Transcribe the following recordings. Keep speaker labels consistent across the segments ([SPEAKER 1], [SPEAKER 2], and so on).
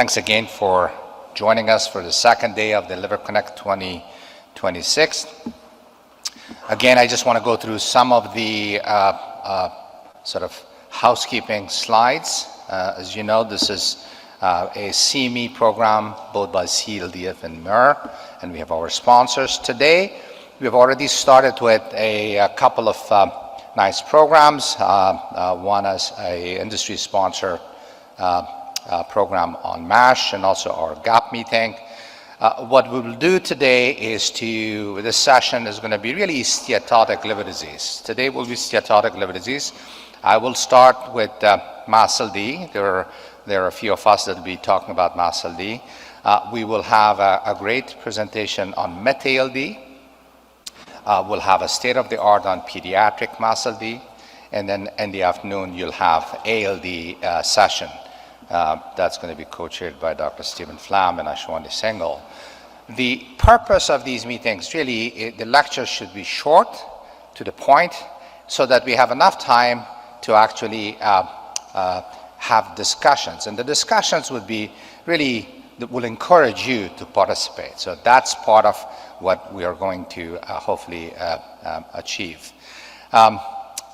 [SPEAKER 1] Thanks again for joining us for the second day of the Liver Connect 2026. Again, I just want to go through some of the sort of housekeeping slides. As you know, this is a CME program both by CLDF and MER, and we have our sponsors today. We've already started with a couple of nice programs. One is a industry sponsor program on MASH and also our GAP meeting. What we will do today is this session is going to be really steatotic liver disease. Today will be steatotic liver disease. I will start with MASLD. There are a few of us that will be talking about MASLD. We will have a great presentation on MASLD. We'll have a state-of-the-art on pediatric MASLD. And then in the afternoon, you'll have ALD session. That's going to be co-chaired by Dr. Stephen Flam and Ashwani Singhal. The purpose of these meetings, really, the lectures should be short, to the point, so that we have enough time to actually have discussions. And the discussions would be really, will encourage you to participate. So that's part of what we are going to hopefully achieve.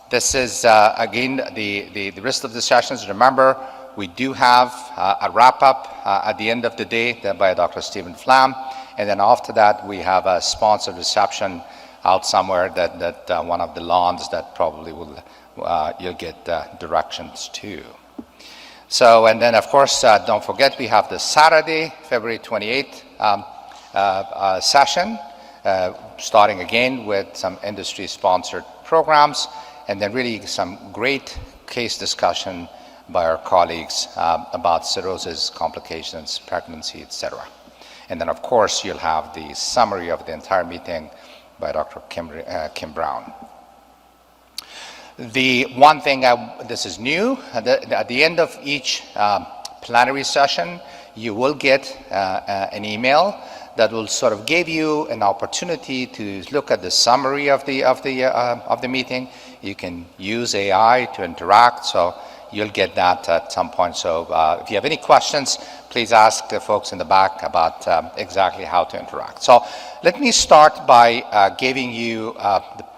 [SPEAKER 1] This is, again, the rest of the sessions. Remember, we do have a wrap-up at the end of the day by Dr. Stephen Flam, and then after that we have a sponsored reception out somewhere that one of the lawns that probably will you'll get directions to. So, and then of course don't forget we have the Saturday, February 28th session, starting again with some industry-sponsored programs, and then really some great case discussion by our colleagues about cirrhosis, complications, pregnancy, etc. And then, of course, you'll have the summary of the entire meeting by Dr. Kim Brown. The one thing, this is new, at the end of each plenary session, you will get an email that will sort of give you an opportunity to look at the summary of the meeting. You can use AI to interact, so you'll get that at some point. So if you have any questions, please ask the folks in the back about exactly how to interact. So let me start by giving you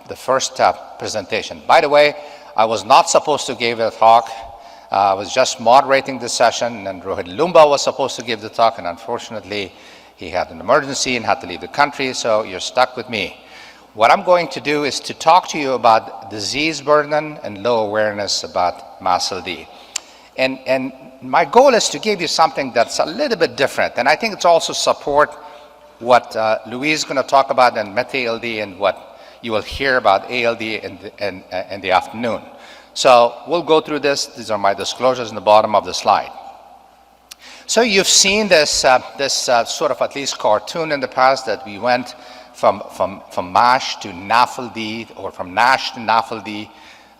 [SPEAKER 1] the first presentation. By the way, I was not supposed to give a talk. I was just moderating the session, and Rohit Lumba was supposed to give the talk, and unfortunately, he had an emergency and had to leave the country, so you're stuck with me. What I'm going to do is to talk to you about disease burden and low awareness about MASLD. And my goal is to give you something that's a little bit different. And I think it's also support what Louise is going to talk about in MASLD and what you will hear about ALD in the afternoon. So we'll go through this. These are my disclosures in the bottom of the slide. So you've seen this sort of at least cartoon in the past that we went from MASH to NAFLD, or from NASH to NAFLD,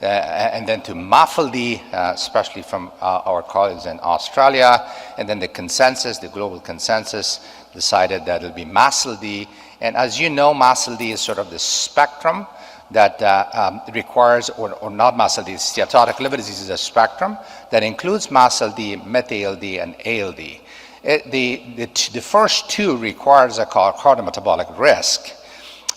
[SPEAKER 1] and then to MAFLD, especially from our colleagues in Australia. And then the consensus, the global consensus, decided that it'll be MASLD. And as you know, MASLD is sort of the spectrum that requires, or not MASLD, steatotic liver disease is a spectrum that includes MASLD, MetALD, and ALD. The first two requires a cardiometabolic risk.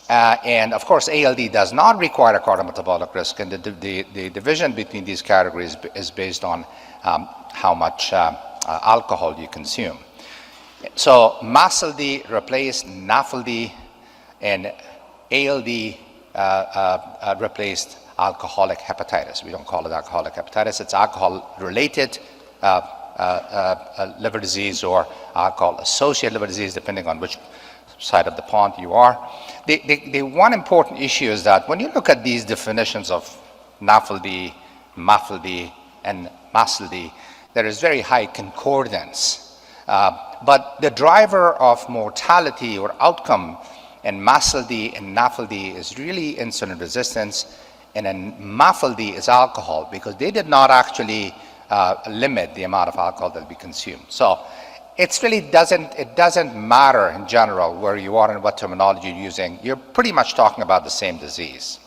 [SPEAKER 1] And of course, ALD does not require a cardiometabolic risk, and the division between these categories is based on how much alcohol you consume. So MASLD replaced NAFLD, and ALD replaced alcoholic hepatitis. We don't call it alcoholic hepatitis. It's alcohol-related liver disease or alcohol-associated liver disease, depending on which side of the pond you are. The one important issue is that when you look at these definitions of NAFLD, MAFLD, and MASLD, there is very high concordance. But the driver of mortality or outcome in MASLD and NAFLD is really insulin resistance, and in MAFLD is alcohol, because they did not actually limit the amount of alcohol that we consume. So it really doesn't matter in general where you are and what terminology you're using. You're pretty much talking about the same disease.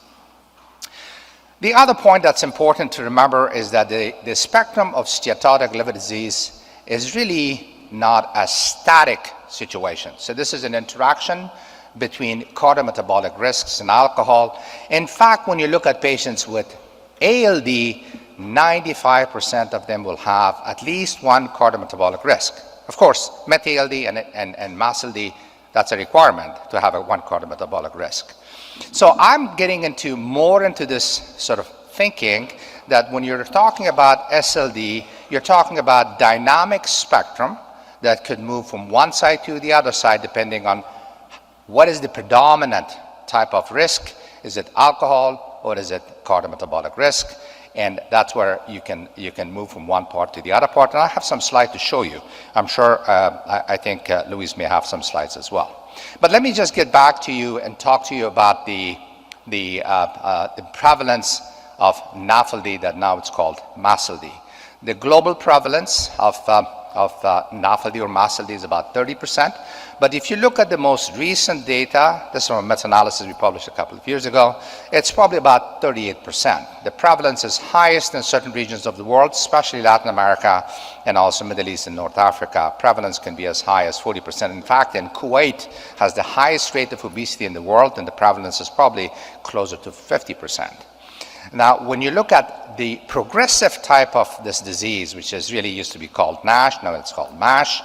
[SPEAKER 1] The other point that's important to remember is that the spectrum of steatotic liver disease is really not a static situation. So this is an interaction between cardiometabolic risks and alcohol. In fact, when you look at patients with ALD, 95% of them will have at least one cardiometabolic risk. Of course, MET-ALD and MASLD, that's a requirement to have one cardiometabolic risk. So I'm getting more into this sort of thinking that when you're talking about SLD, you're talking about dynamic spectrum that could move from one side to the other side depending on what is the predominant type of risk. Is it alcohol or is it cardiometabolic risk? And that's where you can move from one part to the other part. And I have some slides to show you. I'm sure, I think Luis may have some slides as well. But let me just get back to you and talk to you about the prevalence of NAFLD that now it's called MASLD. The global prevalence of NAFLD or MASLD is about 30%. But if you look at the most recent data, this is from a meta-analysis we published a couple of years ago, it's probably about 38%. The prevalence is highest in certain regions of the world, especially Latin America and also Middle East and North Africa. Prevalence can be as high as 40%. In fact, in Kuwait has the highest rate of obesity in the world, and the prevalence is probably closer to 50%. Now, when you look at the progressive type of this disease, which is really used to be called NASH, now it's called MASH,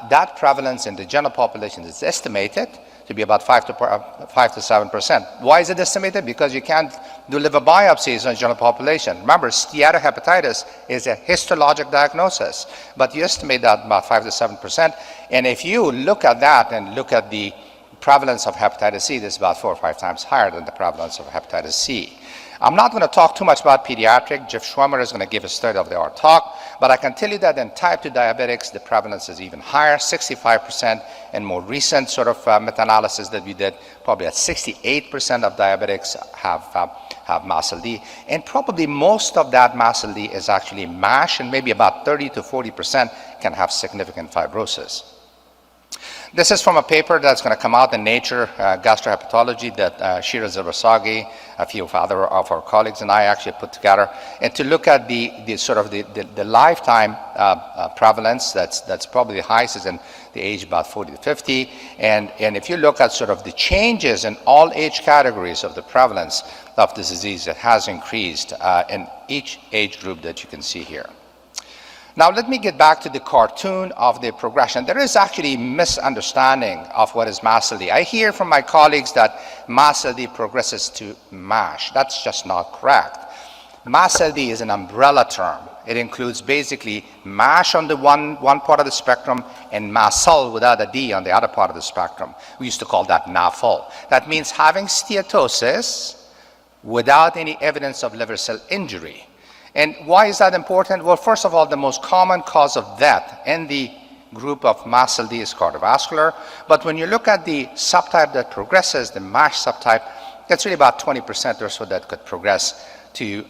[SPEAKER 1] that prevalence in the general population is estimated to be about 5 to 7%. Why is it estimated? Because you can't do liver biopsies on the general population. Remember, steatohepatitis is a histologic diagnosis, but you estimate that about 5 to 7%. And if you look at that and look at the prevalence of hepatitis C, this is about 4 or 5 times higher than the prevalence of hepatitis C. I'm not going to talk too much about pediatric. Jeff Schwimmer is going to give a state-of-the-art talk, but I can tell you that in type 2 diabetics, the prevalence is even higher, 65%, and more recent sort of meta-analysis that we did, probably at 68% of diabetics have MASLD, and probably most of that MASLD is actually MASH, and maybe about 30 to 40% can have significant fibrosis. This is from a paper that's going to come out in Nature Gastrohepatology that Shira Zervasagi, a few of our colleagues, and I actually put together, and to look at the lifetime prevalence that's probably the highest is in the age about 40 to 50, and if you look at sort of the changes in all age categories of the prevalence of this disease, it has increased in each age group that you can see here. Now let me get back to the cartoon of the progression. There is actually misunderstanding of what is MASLD. I hear from my colleagues that MASLD progresses to MASH. That's just not correct. MASLD is an umbrella term. It includes basically MASH on the one part of the spectrum and MASLD without a D on the other part of the spectrum. We used to call that NAFL. That means having steatosis without any evidence of liver cell injury. And why is that important? Well, first of all, the most common cause of death in the group of MASLD is cardiovascular. But when you look at the subtype that progresses, the MASH subtype, it's really about 20% or so that could progress to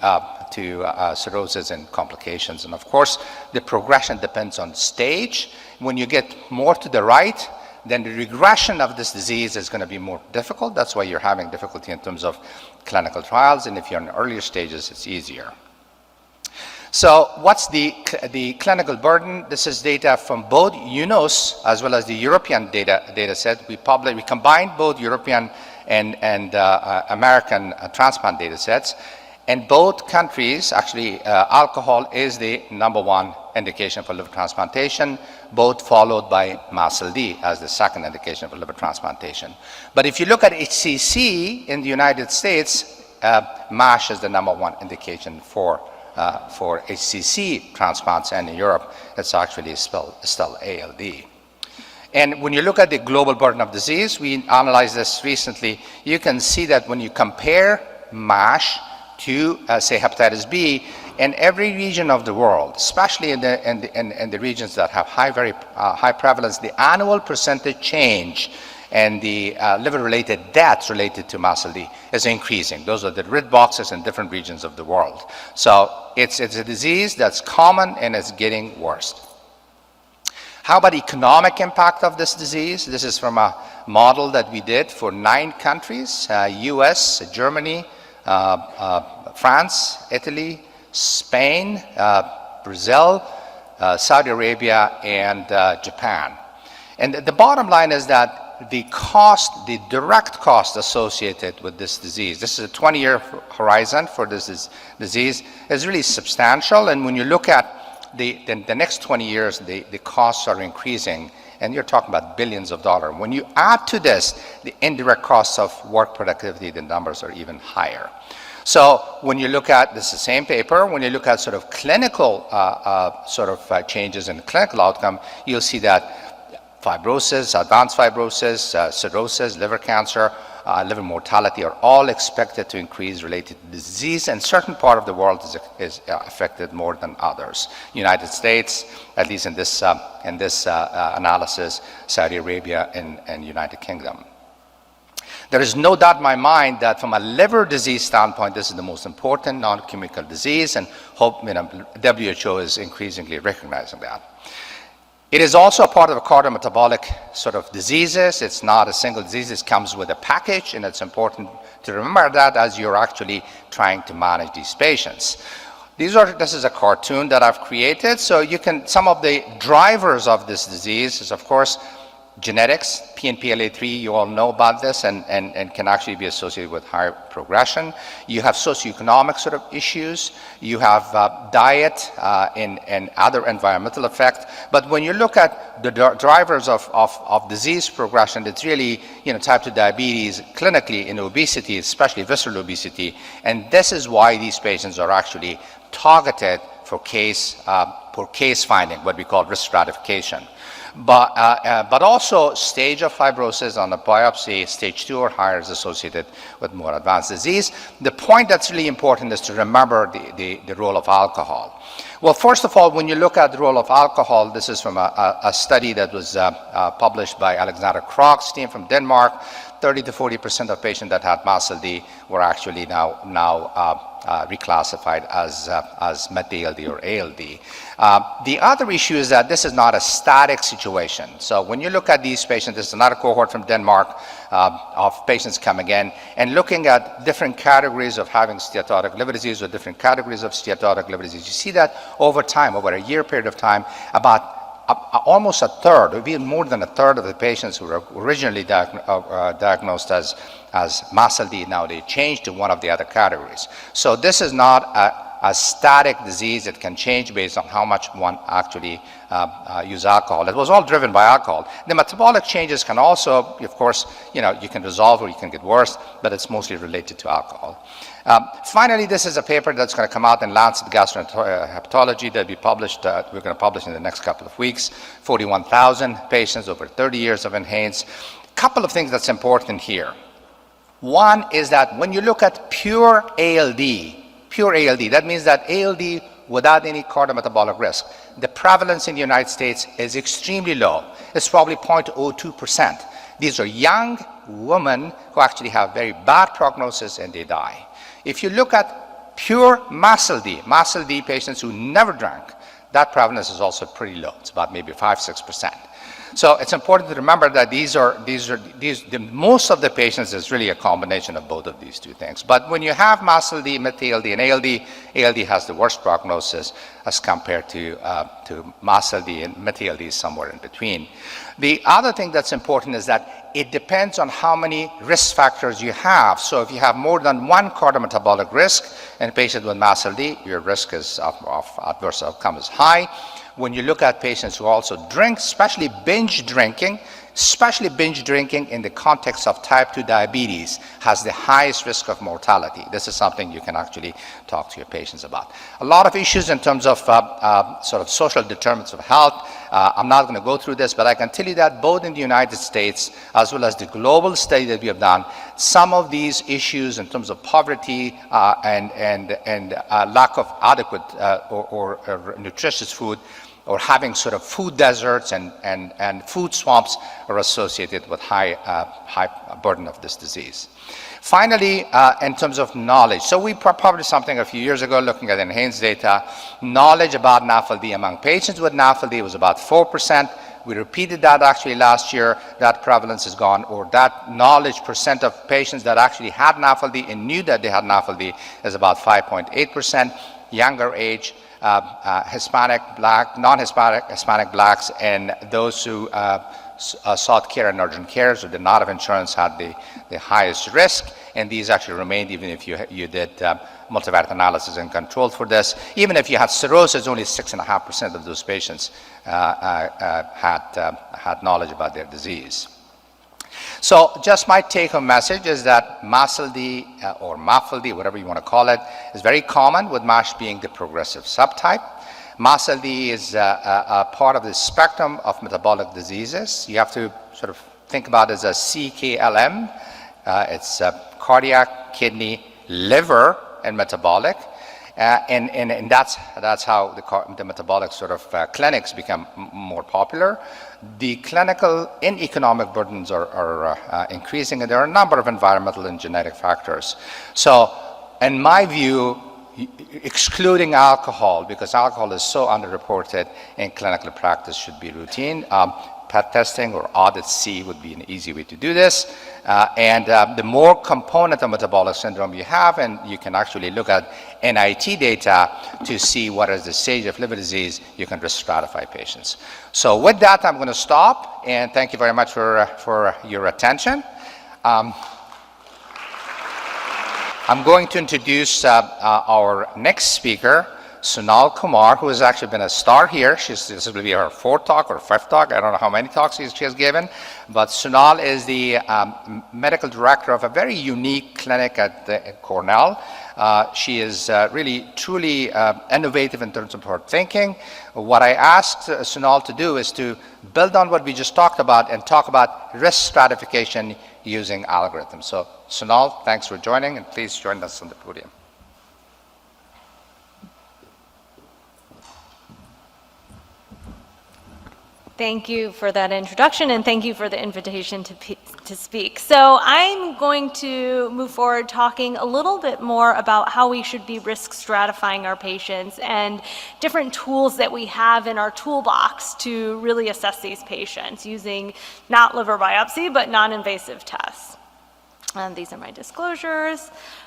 [SPEAKER 1] cirrhosis and complications. And of course, the progression depends on stage. When you get more to the right, then the regression of this disease is going to be more difficult. That's why you're having difficulty in terms of clinical trials. And if you're in earlier stages, it's easier. So what's the clinical burden? This is data from both Younossi as well as the European data set. We combined both European and American transplant data sets. In both countries, actually, alcohol is the #1 indication for liver transplantation, both followed by MASLD as the second indication for liver transplantation. But if you look at HCC in the United States, MASH is the #1 indication for HCC transplants, and in Europe, it's actually still ALD. And when you look at the global burden of disease, we analyzed this recently, you can see that when you compare MASH to, say, hepatitis B, in every region of the world, especially in the regions that have very high prevalence, the annual percentage change and the liver-related deaths related to MASLD is increasing. Those are the red boxes in different regions of the world. So it's a disease that's common and it's getting worse. How about economic impact of this disease? This is from a model that we did for 9 countries, US, Germany, France, Italy, Spain, Brazil, Saudi Arabia, and Japan. And the bottom line is that the cost, the direct cost associated with this disease, this is a 20-year horizon for this disease, is really substantial. And when you look at the next 20 years, the costs are increasing, and you're talking about billions of dollars. When you add to this the indirect costs of work productivity, the numbers are even higher. So when you look at this, is the same paper, when you look at sort of clinical changes in clinical outcome, you'll see that fibrosis, advanced fibrosis, cirrhosis, liver cancer, liver mortality are all expected to increase related to disease, and certain part of the world is affected more than others. United States, at least in this analysis, Saudi Arabia and United Kingdom. There is no doubt in my mind that from a liver disease standpoint, this is the most important non-communicable disease, and WHO is increasingly recognizing that. It is also a part of the cardiometabolic sort of diseases. It's not a single disease. It comes with a package, and it's important to remember that as you're actually trying to manage these patients. This is a cartoon that I've created. So you can, some of the drivers of this disease is, of course, genetics. PNPLA3, you all know about this, and can actually be associated with higher progression. You have socioeconomic sort of issues. You have diet and other environmental effects. But when you look at the drivers of disease progression, it's really, type 2 diabetes, clinically in obesity, especially visceral obesity. And this is why these patients are actually targeted for case finding, what we call risk stratification. But also stage of fibrosis on the biopsy, stage 2 or higher, is associated with more advanced disease. The point that's really important is to remember the role of alcohol. Well, first of all, when you look at the role of alcohol, this is from a study that was published by Alexander Krog's team from Denmark. 30 to 40% of patients that had MASLD were actually now reclassified as MASLD or ALD. The other issue is that this is not a static situation. So when you look at these patients, this is another cohort from Denmark of patients coming in and looking at different categories of having steatotic liver disease or different categories of steatotic liver disease. You see that over time, over a year period of time, about almost a third, or even more than a third of the patients who were originally diagnosed as MASLD, now they changed to one of the other categories. So this is not a static disease. It can change based on how much one actually use alcohol. It was all driven by alcohol. The metabolic changes can also, of course, you can resolve or you can get worse, but it's mostly related to alcohol. Finally, this is a paper that's going to come out in Lancet Gastroenterology that we published. We're going to publish in the next couple of weeks. 41,000 patients over 30 years of enhanced. A couple of things that's important here. One is that when you look at pure ALD, that means that ALD without any cardiometabolic risk, the prevalence in the United States is extremely low. It's probably 0.02%. These are young women who actually have very bad prognosis and they die. If you look at pure MASLD patients who never drank, that prevalence is also pretty low. It's about maybe 5-6%. So it's important to remember that most of the patients is really a combination of both of these two things. But when you have MASLD, MASLD, and ALD has the worst prognosis as compared to MASLD, and MASLD is somewhere in between. The other thing that's important is that it depends on how many risk factors you have. So if you have more than one cardiometabolic risk in a patient with MASLD, your risk of adverse outcome is high. When you look at patients who also drink, especially binge drinking in the context of type 2 diabetes has the highest risk of mortality. This is something you can actually talk to your patients about. A lot of issues in terms of sort of social determinants of health. I'm not going to go through this, but I can tell you that both in the United States as well as the global study that we have done, some of these issues in terms of poverty and lack of adequate or nutritious food, or having sort of food deserts and food swamps are associated with high burden of this disease. Finally, in terms of knowledge, so we published something a few years ago looking at enhanced data. Knowledge about NAFLD among patients with NAFLD was about 4%. We repeated that actually last year. That prevalence is gone, or that knowledge percent of patients that actually had NAFLD and knew that they had NAFLD is about 5.8%. Younger age, Hispanic, Black, non-Hispanic, Hispanic Blacks, and those who sought care in urgent care, so did not have insurance, had the highest risk, and these actually remained even if you did multivariate analysis and controlled for this. Even if you had cirrhosis, only 6.5% of those patients had knowledge about their disease. So just my take-home message is that MASLD or MASLD, whatever you want to call it, is very common, with MASH being the progressive subtype. MASLD is a part of the spectrum of metabolic diseases. You have to sort of think about it as a CKLM. It's cardiac, kidney, liver, and metabolic. And that's how the metabolic sort of clinics become more popular. The clinical and economic burdens are increasing, and there are a number of environmental and genetic factors. So in my view, excluding alcohol, because alcohol is so underreported in clinical practice, should be routine. PET testing or audit C would be an easy way to do this. And the more component of metabolic syndrome you have, and you can actually look at NIT data to see what is the stage of liver disease, you can risk stratify patients. So with that, I'm going to stop, and thank you very much for your attention. I'm going to introduce our next speaker, Sonal Kumar, who has actually been a star here. This will be her fourth talk or fifth talk. I don't know how many talks she has given, but Sonal is the medical director of a very unique clinic at Cornell. She is really, truly innovative in terms of her thinking. What I asked Sonal to do is to build on what we just talked about and talk about risk stratification using algorithms. So Sonal, thanks for joining, and please join us on the podium.
[SPEAKER 2] Thank you for that introduction, and thank you for the invitation to speak. So I'm going to move forward talking a little bit more about how we should be risk stratifying our patients and different tools that we have in our toolbox to really assess these patients using not liver biopsy, but non-invasive tests. These are my disclosures.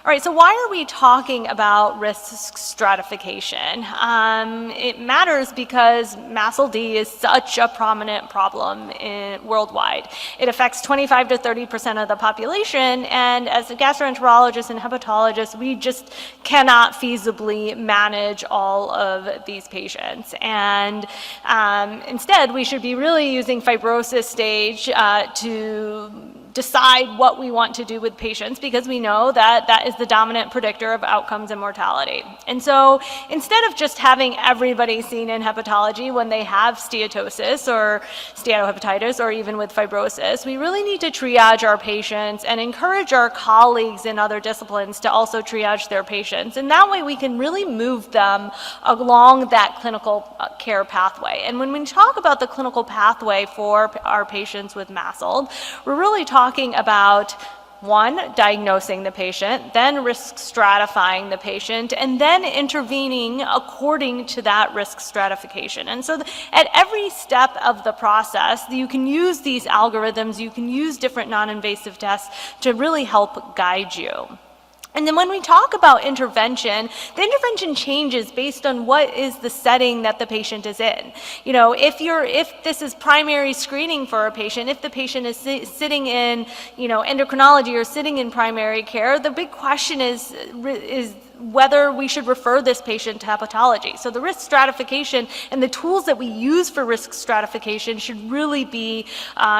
[SPEAKER 2] All right, so why are we talking about risk stratification? It matters because MASLD is such a prominent problem worldwide. It affects 25 to 30% of the population, and as a gastroenterologist and hepatologist, we just cannot feasibly manage all of these patients. And instead, we should be really using fibrosis stage to decide what we want to do with patients, because we know that that is the dominant predictor of outcomes and mortality. And so instead of just having everybody seen in hepatology when they have steatosis or steatohepatitis or even with fibrosis, we really need to triage our patients and encourage our colleagues in other disciplines to also triage their patients. And that way we can really move them along that clinical care pathway. And when we talk about the clinical pathway for our patients with MASLD, we're really talking about, one, diagnosing the patient, then risk stratifying the patient, and then intervening according to that risk stratification. And so at every step of the process, you can use these algorithms, you can use different non-invasive tests to really help guide you. And then when we talk about intervention, the intervention changes based on what is the setting that the patient is in. You know, if this is primary screening for a patient, if the patient is sitting in, endocrinology or sitting in primary care, the big question is whether we should refer this patient to hepatology. So the risk stratification and the tools that we use for risk stratification should really be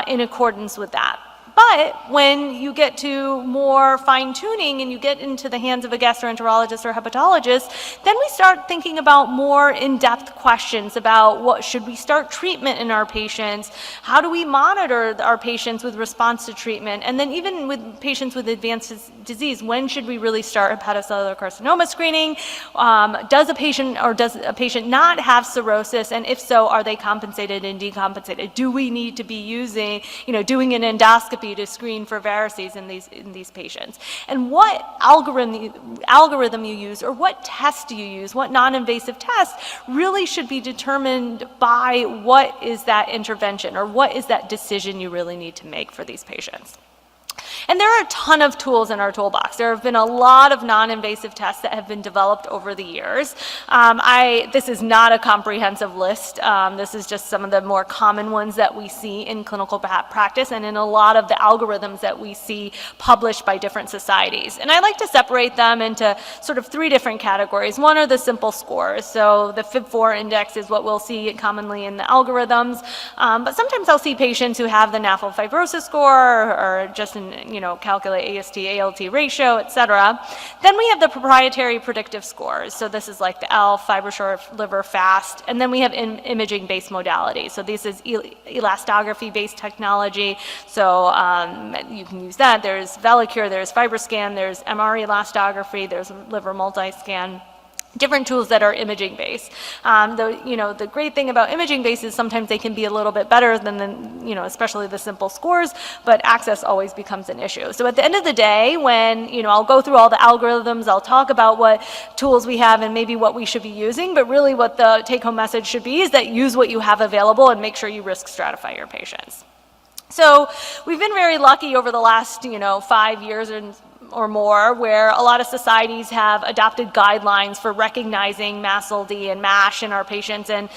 [SPEAKER 2] in accordance with that. But when you get to more fine-tuning and you get into the hands of a gastroenterologist or hepatologist, then we start thinking about more in-depth questions about what should we start treatment in our patients, how do we monitor our patients with response to treatment, and then even with patients with advanced disease, when should we really start hepatocellular carcinoma screening? Does a patient not have cirrhosis, and if so, are they compensated and decompensated? Do we need to be using, doing an endoscopy to screen for varices in these patients? And what algorithm you use, or what test you use, what non-invasive test really should be determined by what is that intervention or what is that decision you really need to make for these patients. And there are a ton of tools in our toolbox. There have been a lot of non-invasive tests that have been developed over the years. This is not a comprehensive list. This is just some of the more common ones that we see in clinical practice and in a lot of the algorithms that we see published by different societies. And I like to separate them into sort of 3 different categories. One are the simple scores. So the FIB-4 index is what we'll see commonly in the algorithms. But sometimes I'll see patients who have the NAFLD fibrosis score or just calculate AST, ALT ratio, et cetera. Then we have the proprietary predictive scores. So this is like the ELF, FibroSure, liver, FAST. And then we have imaging-based modalities. So this is elastography-based technology. So you can use that. There's Velicure, there's FibroScan, there's MR elastography, there's liver multiscan. Different tools that are imaging-based. The great thing about imaging-based is sometimes they can be a little bit better than especially the simple scores, but access always becomes an issue. So at the end of the day, when, I'll go through all the algorithms, I'll talk about what tools we have and maybe what we should be using, but really what the take-home message should be is that use what you have available and make sure you risk stratify your patients. So we've been very lucky over the last, 5 years or more, where a lot of societies have adopted guidelines for recognizing MASLD and MASH in our patients, and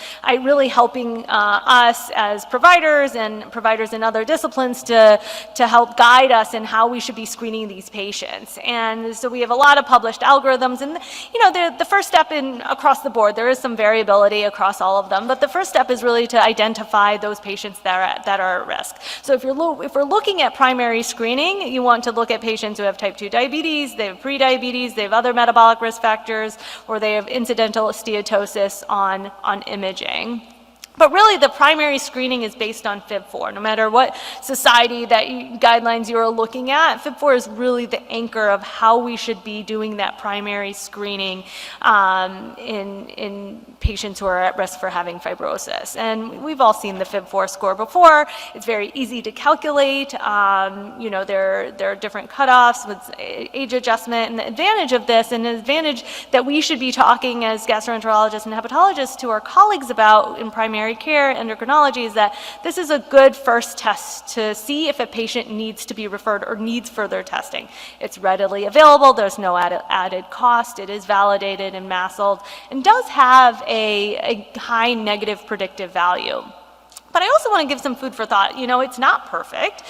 [SPEAKER 2] really helping us as providers and providers in other disciplines to help guide us in how we should be screening these patients. And so we have a lot of published algorithms, and the first step across the board, there is some variability across all of them, but the first step is really to identify those patients that are at risk. So if we're looking at primary screening, you want to look at patients who have type 2 diabetes, they have prediabetes, they have other metabolic risk factors, or they have incidental steatosis on imaging. But really, the primary screening is based on FIB-4. No matter what society guidelines you're looking at, FIB-4 is really the anchor of how we should be doing that primary screening in patients who are at risk for having fibrosis. And we've all seen the FIB-4 score before. It's very easy to calculate. There are different cutoffs with age adjustment. And the advantage of this, and the advantage that we should be talking as gastroenterologists and hepatologists to our colleagues about in primary care endocrinology, is that this is a good first test to see if a patient needs to be referred or needs further testing. It's readily available, there's no added cost, it is validated in MASLD, and does have a high negative predictive value. But I also want to give some food for thought. It's not perfect.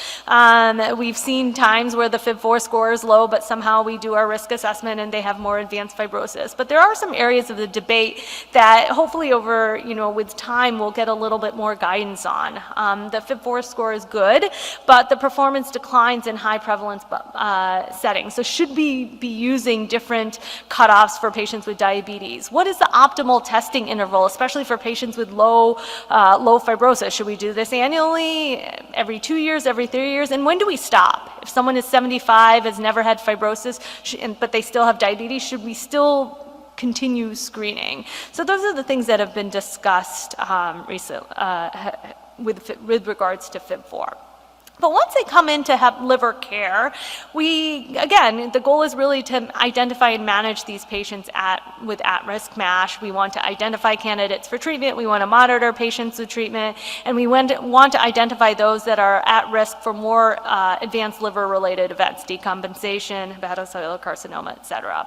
[SPEAKER 2] We've seen times where the FIB-4 score is low, but somehow we do our risk assessment and they have more advanced fibrosis. But there are some areas of the debate that hopefully over, with time we'll get a little bit more guidance on. The FIB-4 score is good, but the performance declines in high prevalence settings. So should we be using different cutoffs for patients with diabetes? What is the optimal testing interval, especially for patients with low fibrosis? Should we do this annually, every 2 years, every 3 years? And when do we stop? If someone is 75, has never had fibrosis, but they still have diabetes, should we still continue screening? So those are the things that have been discussed recently with regards to FIB-4. But once they come in to have liver care, the goal is really to identify and manage these patients with at-risk MASH. We want to identify candidates for treatment. We want to monitor patients with treatment. And we want to identify those that are at risk for more advanced liver-related events, decompensation, hepatocellular carcinoma, et cetera.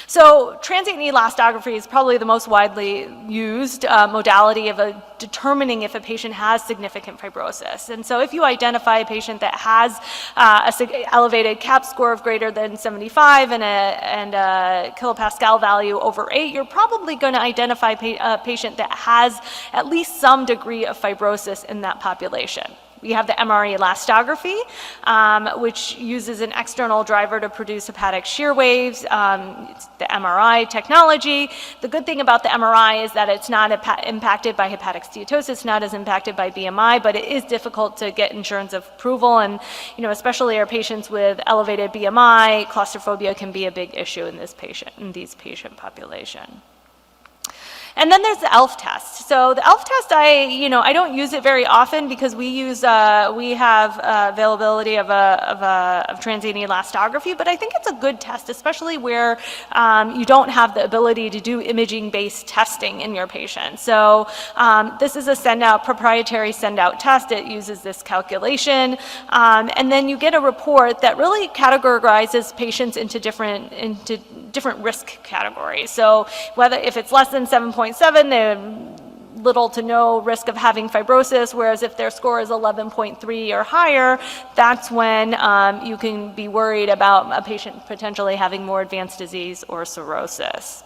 [SPEAKER 2] So transient elastography is probably the most widely used modality of determining if a patient has significant fibrosis. And so if you identify a patient that has an elevated CAP score of greater than 75 and a kilopascal value over 8, you're probably going to identify a patient that has at least some degree of fibrosis in that population. We have the MR elastography, which uses an external driver to produce hepatic shear waves. It's the MRI technology. The good thing about the MRI is that it's not impacted by hepatic steatosis, not as impacted by BMI, but it is difficult to get insurance approval. And, especially our patients with elevated BMI, claustrophobia can be a big issue in these patient population. And then there's the ELF test. So the ELF test, I don't use it very often because we have availability of transient elastography, but I think it's a good test, especially where you don't have the ability to do imaging-based testing in your patient. So this is a proprietary send-out test. It uses this calculation, and then you get a report that really categorizes patients into different risk categories. So if it's less than 7.7, they're little to no risk of having fibrosis, whereas if their score is 11.3 or higher, that's when you can be worried about a patient potentially having more advanced disease or cirrhosis.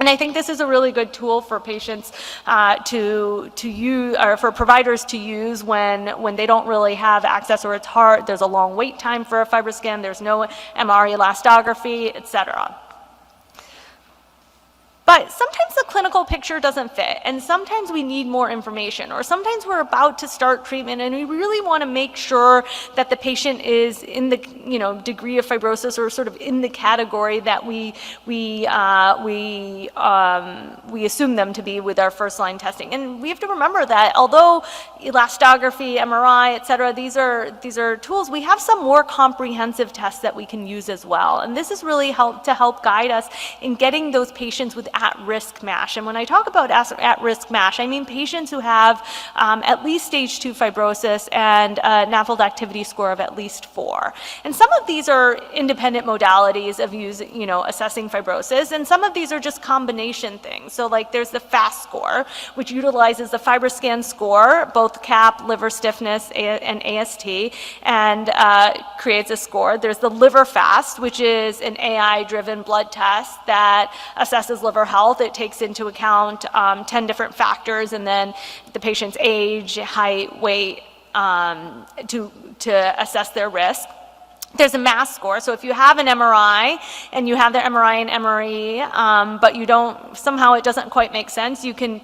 [SPEAKER 2] And I think this is a really good tool for patients to use, or for providers to use when they don't really have access, or it's hard, there's a long wait time for a FibroScan, there's no MR elastography, et cetera. But sometimes the clinical picture doesn't fit, and sometimes we need more information, or sometimes we're about to start treatment and we really want to make sure that the patient is in the degree of fibrosis, or sort of in the category that we assume them to be with our first line testing. And we have to remember that although elastography, MRI, et cetera, these are tools, we have some more comprehensive tests that we can use as well. And this is really to help guide us in getting those patients with at-risk MASH. And when I talk about at-risk MASH, I mean patients who have at least stage 2 fibrosis and a NAFLD activity score of at least 4. And some of these are independent modalities of assessing fibrosis, and some of these are just combination things. So like there's the FAST score, which utilizes the FibroScan score, both CAP, liver stiffness, and AST, and creates a score. There's the liver FAST, which is an AI-driven blood test that assesses liver health. It takes into account 10 different factors, and then the patient's age, height, weight, to assess their risk. There's a MASLD score. So if you have an MRI and you have the MRI and MRE, but somehow it doesn't quite make sense, you can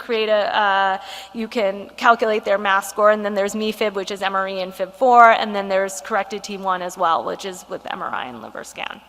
[SPEAKER 2] you can calculate their MASLD score. And then there's MeFib, which is MRE and FIB4, and then there's corrected T1 as well, which is with MRI and liver scan.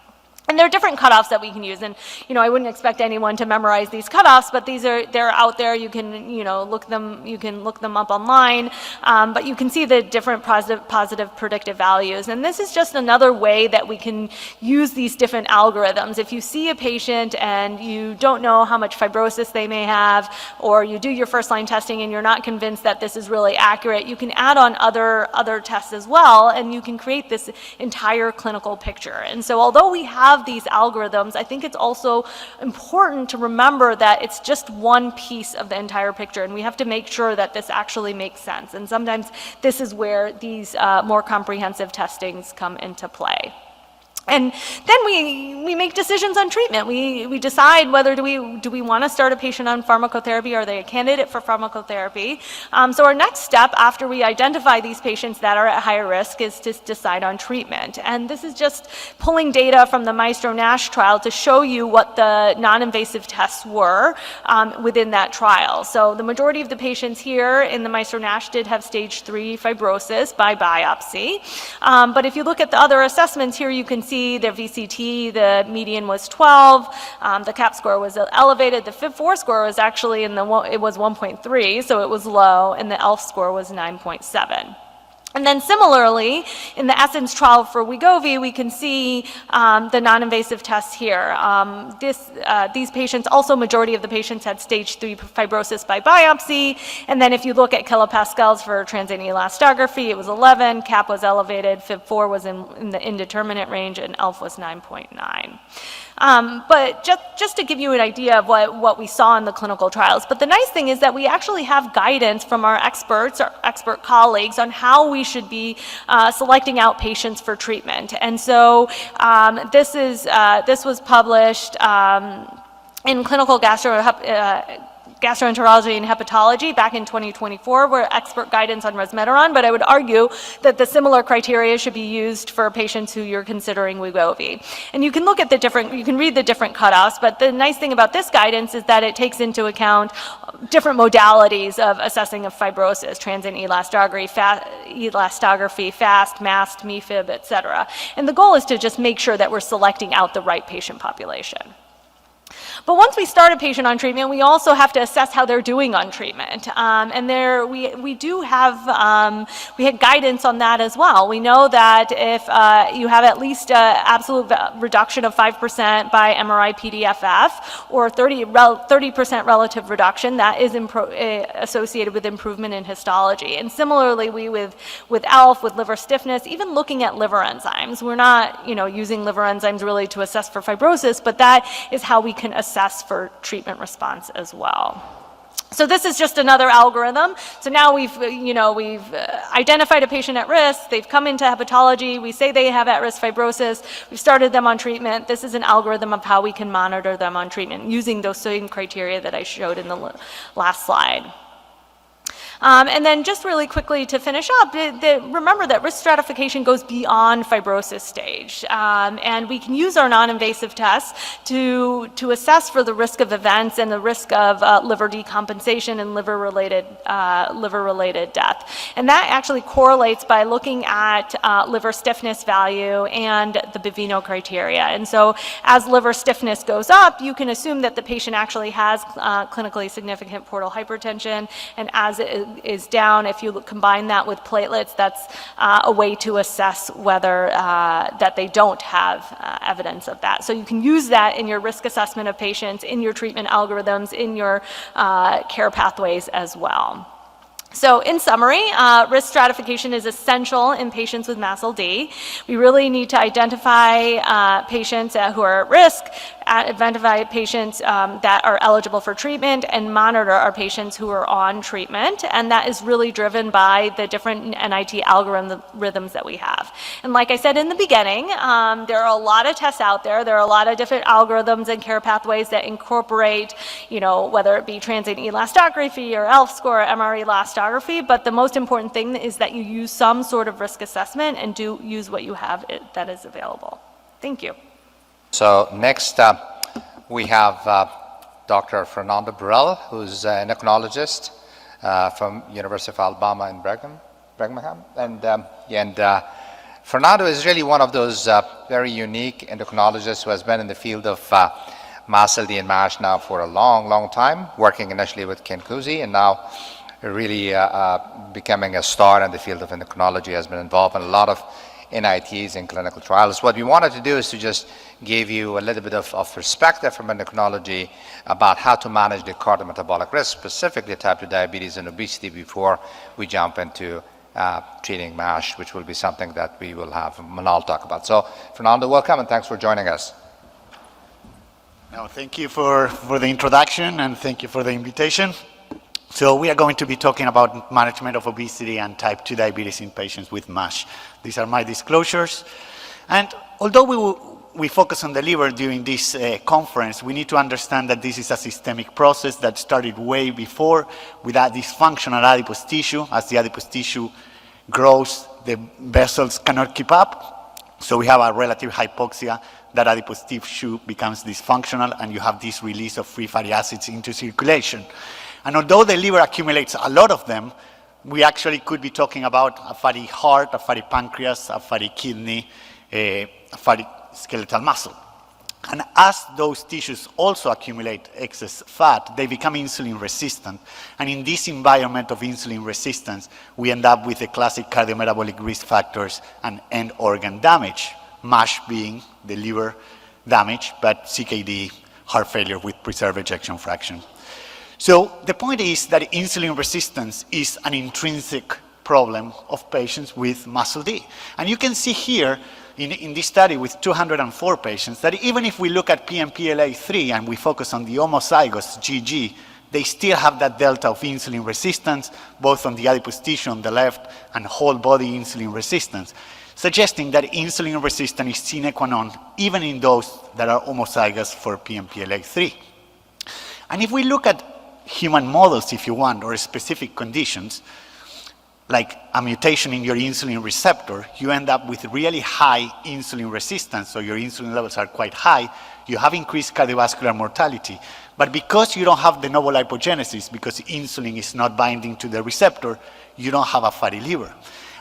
[SPEAKER 2] And there are different cutoffs that we can use, and I wouldn't expect anyone to memorize these cutoffs, but they're out there. You can look them up online, but you can see the different positive predictive values. And this is just another way that we can use these different algorithms. If you see a patient and you don't know how much fibrosis they may have, or you do your first line testing and you're not convinced that this is really accurate, you can add on other tests as well, and you can create this entire clinical picture. And so although we have these algorithms, I think it's also important to remember that it's just one piece of the entire picture, and we have to make sure that this actually makes sense. And sometimes this is where these more comprehensive testings come into play. And then we make decisions on treatment. We decide whether do we want to start a patient on pharmacotherapy? Are they a candidate for pharmacotherapy? So our next step after we identify these patients that are at higher risk is to decide on treatment. And this is just pulling data from the Maestro-NASH trial to show you what the non-invasive tests were within that trial. So the majority of the patients here in the Maestro-NASH did have stage 3 fibrosis by biopsy. But if you look at the other assessments here, you can see their VCT, the median was 12, the CAP score was elevated, the FIB4 score was actually it was 1.3, so it was low, and the ELF score was 9.7. And then similarly, in the ESSENCE trial for Wegovy, we can see the non-invasive tests here. These patients, also majority of the patients had stage 3 fibrosis by biopsy. And then if you look at kilopascals for transient elastography, it was 11, CAP was elevated, FIB4 was in the indeterminate range, and ELF was 9.9. But just to give you an idea of what we saw in the clinical trials. But the nice thing is that we actually have guidance from our experts, our expert colleagues, on how we should be selecting out patients for treatment. And so this was published in Clinical Gastroenterology and Hepatology back in 2024, where expert guidance on resmetirom, but I would argue that the similar criteria should be used for patients who you're considering Wegovy. And you can look at you can read the different cutoffs, but the nice thing about this guidance is that it takes into account different modalities of assessing of fibrosis, transient elastography, FAST, MASLD, MeFib, et cetera. And the goal is to just make sure that we're selecting out the right patient population. But once we start a patient on treatment, we also have to assess how they're doing on treatment. And we do have, we had guidance on that as well. We know that if you have at least an absolute reduction of 5% by MRI PDFF or 30% relative reduction, that is associated with improvement in histology. And similarly, we with ELF, with liver stiffness, even looking at liver enzymes. We're not, using liver enzymes really to assess for fibrosis, but that is how we can assess for treatment response as well. So this is just another algorithm. So now we've identified a patient at risk. They've come into hepatology. We say they have at-risk fibrosis. We've started them on treatment. This is an algorithm of how we can monitor them on treatment using those same criteria that I showed in the last slide. And then just really quickly to finish up, remember that risk stratification goes beyond fibrosis stage. And we can use our non-invasive tests to assess for the risk of events and the risk of liver decompensation and liver-related death. And that actually correlates by looking at liver stiffness value and the Baveno criteria. And so as liver stiffness goes up, you can assume that the patient actually has clinically significant portal hypertension, and as it is down, if you combine that with platelets, that's a way to assess whether that they don't have evidence of that. So you can use that in your risk assessment of patients, in your treatment algorithms, in your care pathways as well. So in summary, risk stratification is essential in patients with MASLD. We really need to identify patients who are at risk, identify patients that are eligible for treatment, and monitor our patients who are on treatment. And that is really driven by the different NIT algorithms that we have. And like I said in the beginning, there are a lot of tests out there. There are a lot of different algorithms and care pathways that incorporate, whether it be transient elastography or ELF score or MR elastography. But the most important thing is that you use some sort of risk assessment and do use what you have that is available. Thank you.
[SPEAKER 1] So next we have Dr. Fernando Bril, who's an endocrinologist from University of Alabama in Birmingham. And Fernando is really one of those very unique endocrinologists who has been in the field of MASLD and MASH now for a long, long time, working initially with Ken Kuzi, and now really becoming a star in the field of endocrinology, has been involved in a lot of NITs and clinical trials. What we wanted to do is to just give you a little bit of perspective from endocrinology about how to manage the cardiometabolic risk, specifically type 2 diabetes and obesity, before we jump into treating MASH, which will be something that we will have Manal talk about. So Fernando, welcome and thanks for joining us.
[SPEAKER 3] No, thank you for the introduction and thank you for the invitation. So we are going to be talking about management of obesity and type 2 diabetes in patients with MASH. These are my disclosures. And although we focus on the liver during this conference, we need to understand that this is a systemic process that started way before with a dysfunctional adipose tissue. As the adipose tissue grows, the vessels cannot keep up. So we have a relative hypoxia. That adipose tissue becomes dysfunctional and you have this release of free fatty acids into circulation. And although the liver accumulates a lot of them, we actually could be talking about a fatty heart, a fatty pancreas, a fatty kidney, a fatty skeletal muscle. And as those tissues also accumulate excess fat, they become insulin resistant. And in this environment of insulin resistance, we end up with the classic cardiometabolic risk factors and end organ damage, MASH being the liver damage, but CKD, heart failure with preserved ejection fraction. So the point is that insulin resistance is an intrinsic problem of patients with MASLD. And you can see here in this study with 204 patients that even if we look at PNPLA3 and we focus on the homozygous GG, they still have that delta of insulin resistance, both on the adipose tissue on the left and whole body insulin resistance, suggesting that insulin resistance is sine qua non even in those that are homozygous for PNPLA3. And if we look at human models, if you want, or specific conditions, like a mutation in your insulin receptor, you end up with really high insulin resistance, so your insulin levels are quite high, you have increased cardiovascular mortality. But because you don't have de novo lipogenesis, because insulin is not binding to the receptor, you don't have a fatty liver.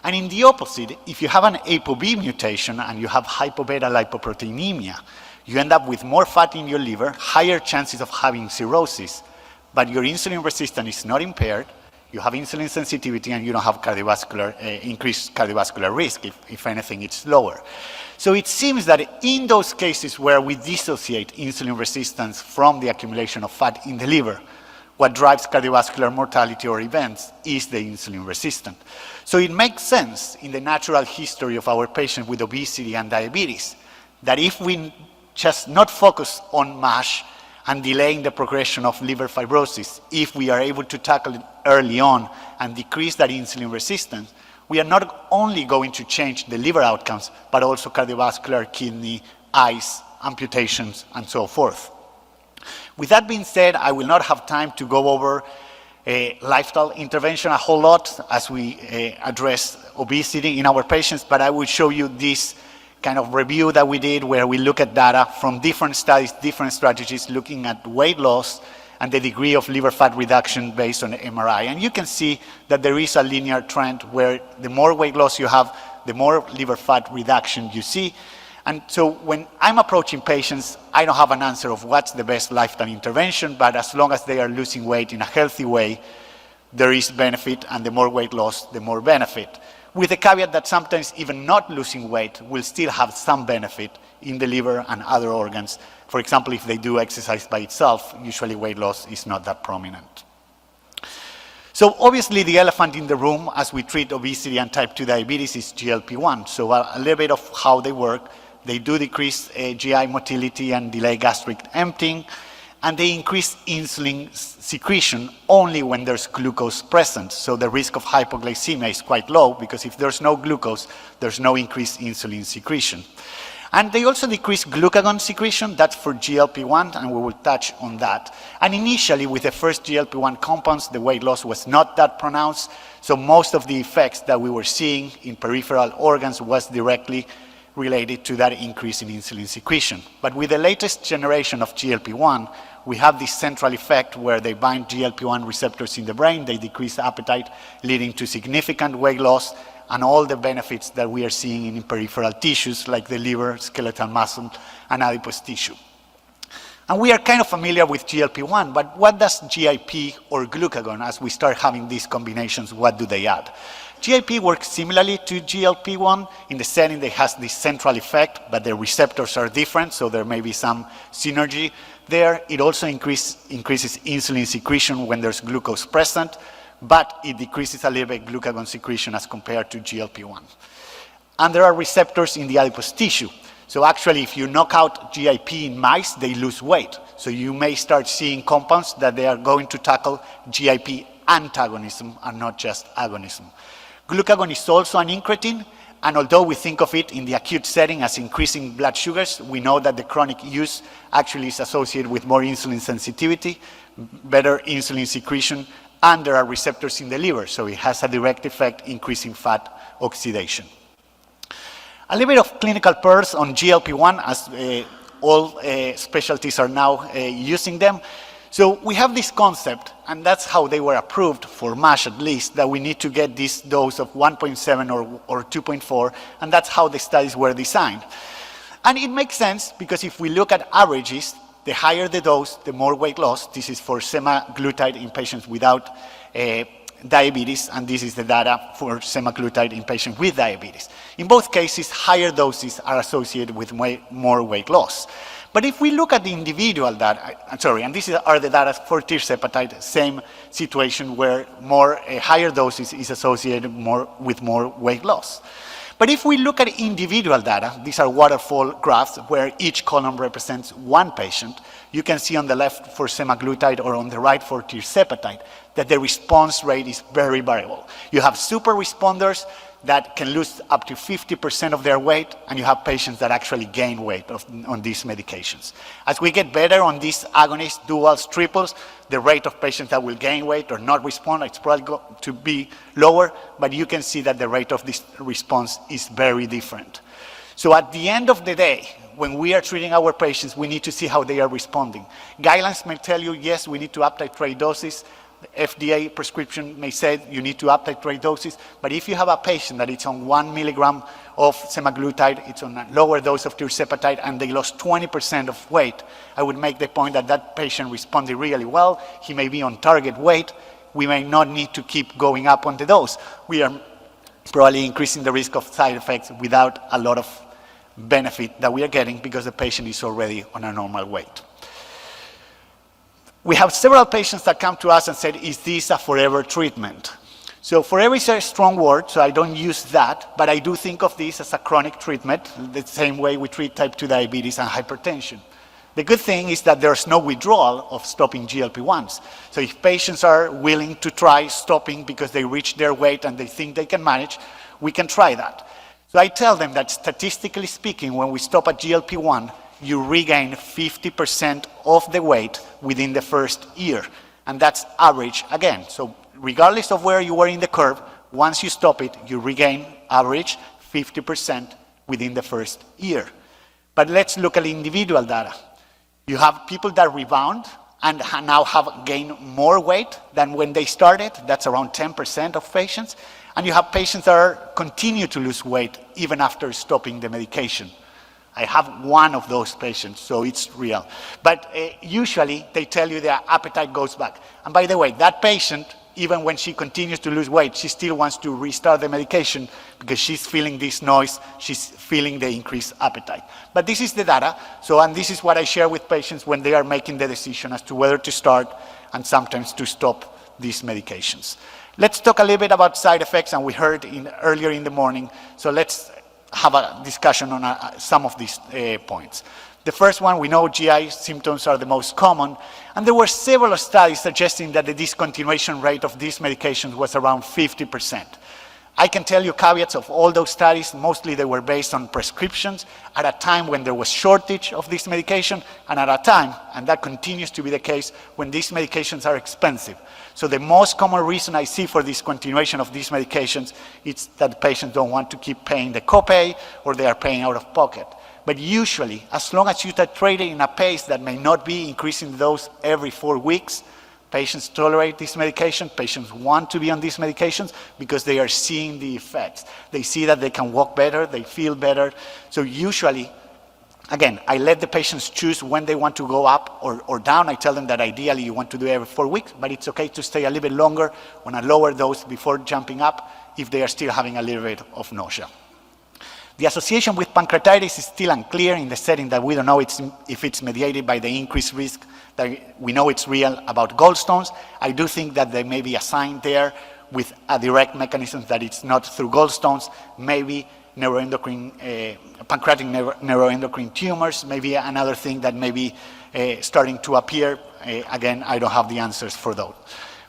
[SPEAKER 3] And in the opposite, if you have an ApoB mutation and you have hypobeta lipoproteinemia, You end up with more fat in your liver, higher chances of having cirrhosis, but your insulin resistance is not impaired, you have insulin sensitivity, and you don't have increased cardiovascular risk. If anything, it's lower. So it seems that in those cases where we dissociate insulin resistance from the accumulation of fat in the liver, what drives cardiovascular mortality or events is the insulin resistant. So it makes sense in the natural history of our patients with obesity and diabetes that if we just not focus on MASH and delaying the progression of liver fibrosis, if we are able to tackle it early on and decrease that insulin resistance, we are not only going to change the liver outcomes, but also cardiovascular, kidney, eyes, amputations, and so forth. With that being said, I will not have time to go over lifestyle intervention a whole lot as we address obesity in our patients, but I will show you this kind of review that we did where we look at data from different studies, different strategies, looking at weight loss and the degree of liver fat reduction based on MRI. And you can see that there is a linear trend where the more weight loss you have, the more liver fat reduction you see. And so when I'm approaching patients, I don't have an answer of what's the best lifetime intervention, but as long as they are losing weight in a healthy way, there is benefit, and the more weight loss, the more benefit. With the caveat that sometimes even not losing weight will still have some benefit in the liver and other organs. For example, if they do exercise by itself, usually weight loss is not that prominent. So obviously the elephant in the room as we treat obesity and type 2 diabetes is GLP-1. So a little bit of how they work. They do decrease GI motility and delay gastric emptying, and they increase insulin secretion only when there's glucose present. So the risk of hypoglycemia is quite low because if there's no glucose, there's no increased insulin secretion. And they also decrease glucagon secretion. That's for GLP-1, and we will touch on that. And initially, with the first GLP-1 compounds, the weight loss was not that pronounced. So most of the effects that we were seeing in peripheral organs was directly related to that increase in insulin secretion. But with the latest generation of GLP-1, we have this central effect where they bind GLP-1 receptors in the brain, they decrease appetite, leading to significant weight loss and all the benefits that we are seeing in peripheral tissues like the liver, skeletal muscle, and adipose tissue. And we are kind of familiar with GLP-1, but what does GIP or glucagon, as we start having these combinations, what do they add? GIP works similarly to GLP-1 in the setting that has this central effect, but the receptors are different, so there may be some synergy there. It also increases insulin secretion when there's glucose present, but it decreases a little bit glucagon secretion as compared to GLP-1. And there are receptors in the adipose tissue. So actually, if you knock out GIP in mice, they lose weight. So you may start seeing compounds that they are going to tackle GIP antagonism and not just agonism. Glucagon is also an incretin, and although we think of it in the acute setting as increasing blood sugars, we know that the chronic use actually is associated with more insulin sensitivity, better insulin secretion, and there are receptors in the liver, so it has a direct effect increasing fat oxidation. A little bit of clinical pearls on GLP-1 as all specialties are now using them. So we have this concept, and that's how they were approved for MASH at least, that we need to get this dose of 1.7 or 2.4, and that's how the studies were designed. And it makes sense because if we look at averages, the higher the dose, the more weight loss. This is for semaglutide in patients without diabetes, and this is the data for semaglutide in patients with diabetes. In both cases, higher doses are associated with more weight loss. But if we look at the individual data, and these are the data for tirzepatide, same situation where higher doses is associated with more weight loss. But if we look at individual data, these are waterfall graphs where each column represents one patient. You can see on the left for semaglutide or on the right for tirzepatide that the response rate is very variable. You have super responders that can lose up to 50% of their weight, and you have patients that actually gain weight on these medications. As we get better on these agonists, duals, triples, the rate of patients that will gain weight or not respond, it's probably going to be lower, but you can see that the rate of this response is very different. So at the end of the day, when we are treating our patients, we need to see how they are responding. Guidelines may tell you, yes, we need to up-titrate doses. FDA prescription may say you need to up titrate doses, but if you have a patient that is on 1 milligram of semaglutide, it's on a lower dose of tirzepatide, and they lost 20% of weight, I would make the point that that patient responded really well. He may be on target weight. We may not need to keep going up on the dose. We are probably increasing the risk of side effects without a lot of benefit that we are getting because the patient is already on a normal weight. We have several patients that come to us and said, is this a forever treatment? So forever is a strong word, so I don't use that, but I do think of this as a chronic treatment, the same way we treat type 2 diabetes and hypertension. The good thing is that there's no withdrawal of stopping GLP-1s. So if patients are willing to try stopping because they reach their weight and they think they can manage, we can try that. So I tell them that statistically speaking, when we stop at GLP-1, you regain 50% of the weight within the first year. And that's average again. So regardless of where you were in the curve, once you stop it, you regain average 50% within the first year. But let's look at individual data. You have people that rebound and now have gained more weight than when they started. That's around 10% of patients. And you have patients that continue to lose weight even after stopping the medication. I have one of those patients, so it's real. But usually they tell you their appetite goes back. And by the way, that patient, even when she continues to lose weight, she still wants to restart the medication because she's feeling this noise, she's feeling the increased appetite. But this is the data, and this is what I share with patients when they are making the decision as to whether to start and sometimes to stop these medications. Let's talk a little bit about side effects, and we heard earlier in the morning, so let's have a discussion on some of these points. The first one, we know GI symptoms are the most common, and there were several studies suggesting that the discontinuation rate of these medications was around 50%. I can tell you caveats of all those studies. Mostly they were based on prescriptions at a time when there was shortage of this medication, and at a time, and that continues to be the case, when these medications are expensive. So the most common reason I see for discontinuation of these medications is that patients don't want to keep paying the copay or they are paying out of pocket. But usually, as long as you titrate it in a pace that may not be increasing the dose every 4 weeks, patients tolerate this medication. Patients want to be on these medications because they are seeing the effects. They see that they can walk better, they feel better. So usually, again, I let the patients choose when they want to go up or down. I tell them that ideally you want to do it every 4 weeks, but it's okay to stay a little bit longer on a lower dose before jumping up if they are still having a little bit of nausea. The association with pancreatitis is still unclear in the setting that we don't know if it's mediated by the increased risk that we know it's real about gallstones. I do think that there may be a sign there with a direct mechanism that it's not through gallstones, maybe neuroendocrine, pancreatic neuroendocrine tumors, maybe another thing that may be starting to appear. Again, I don't have the answers for those.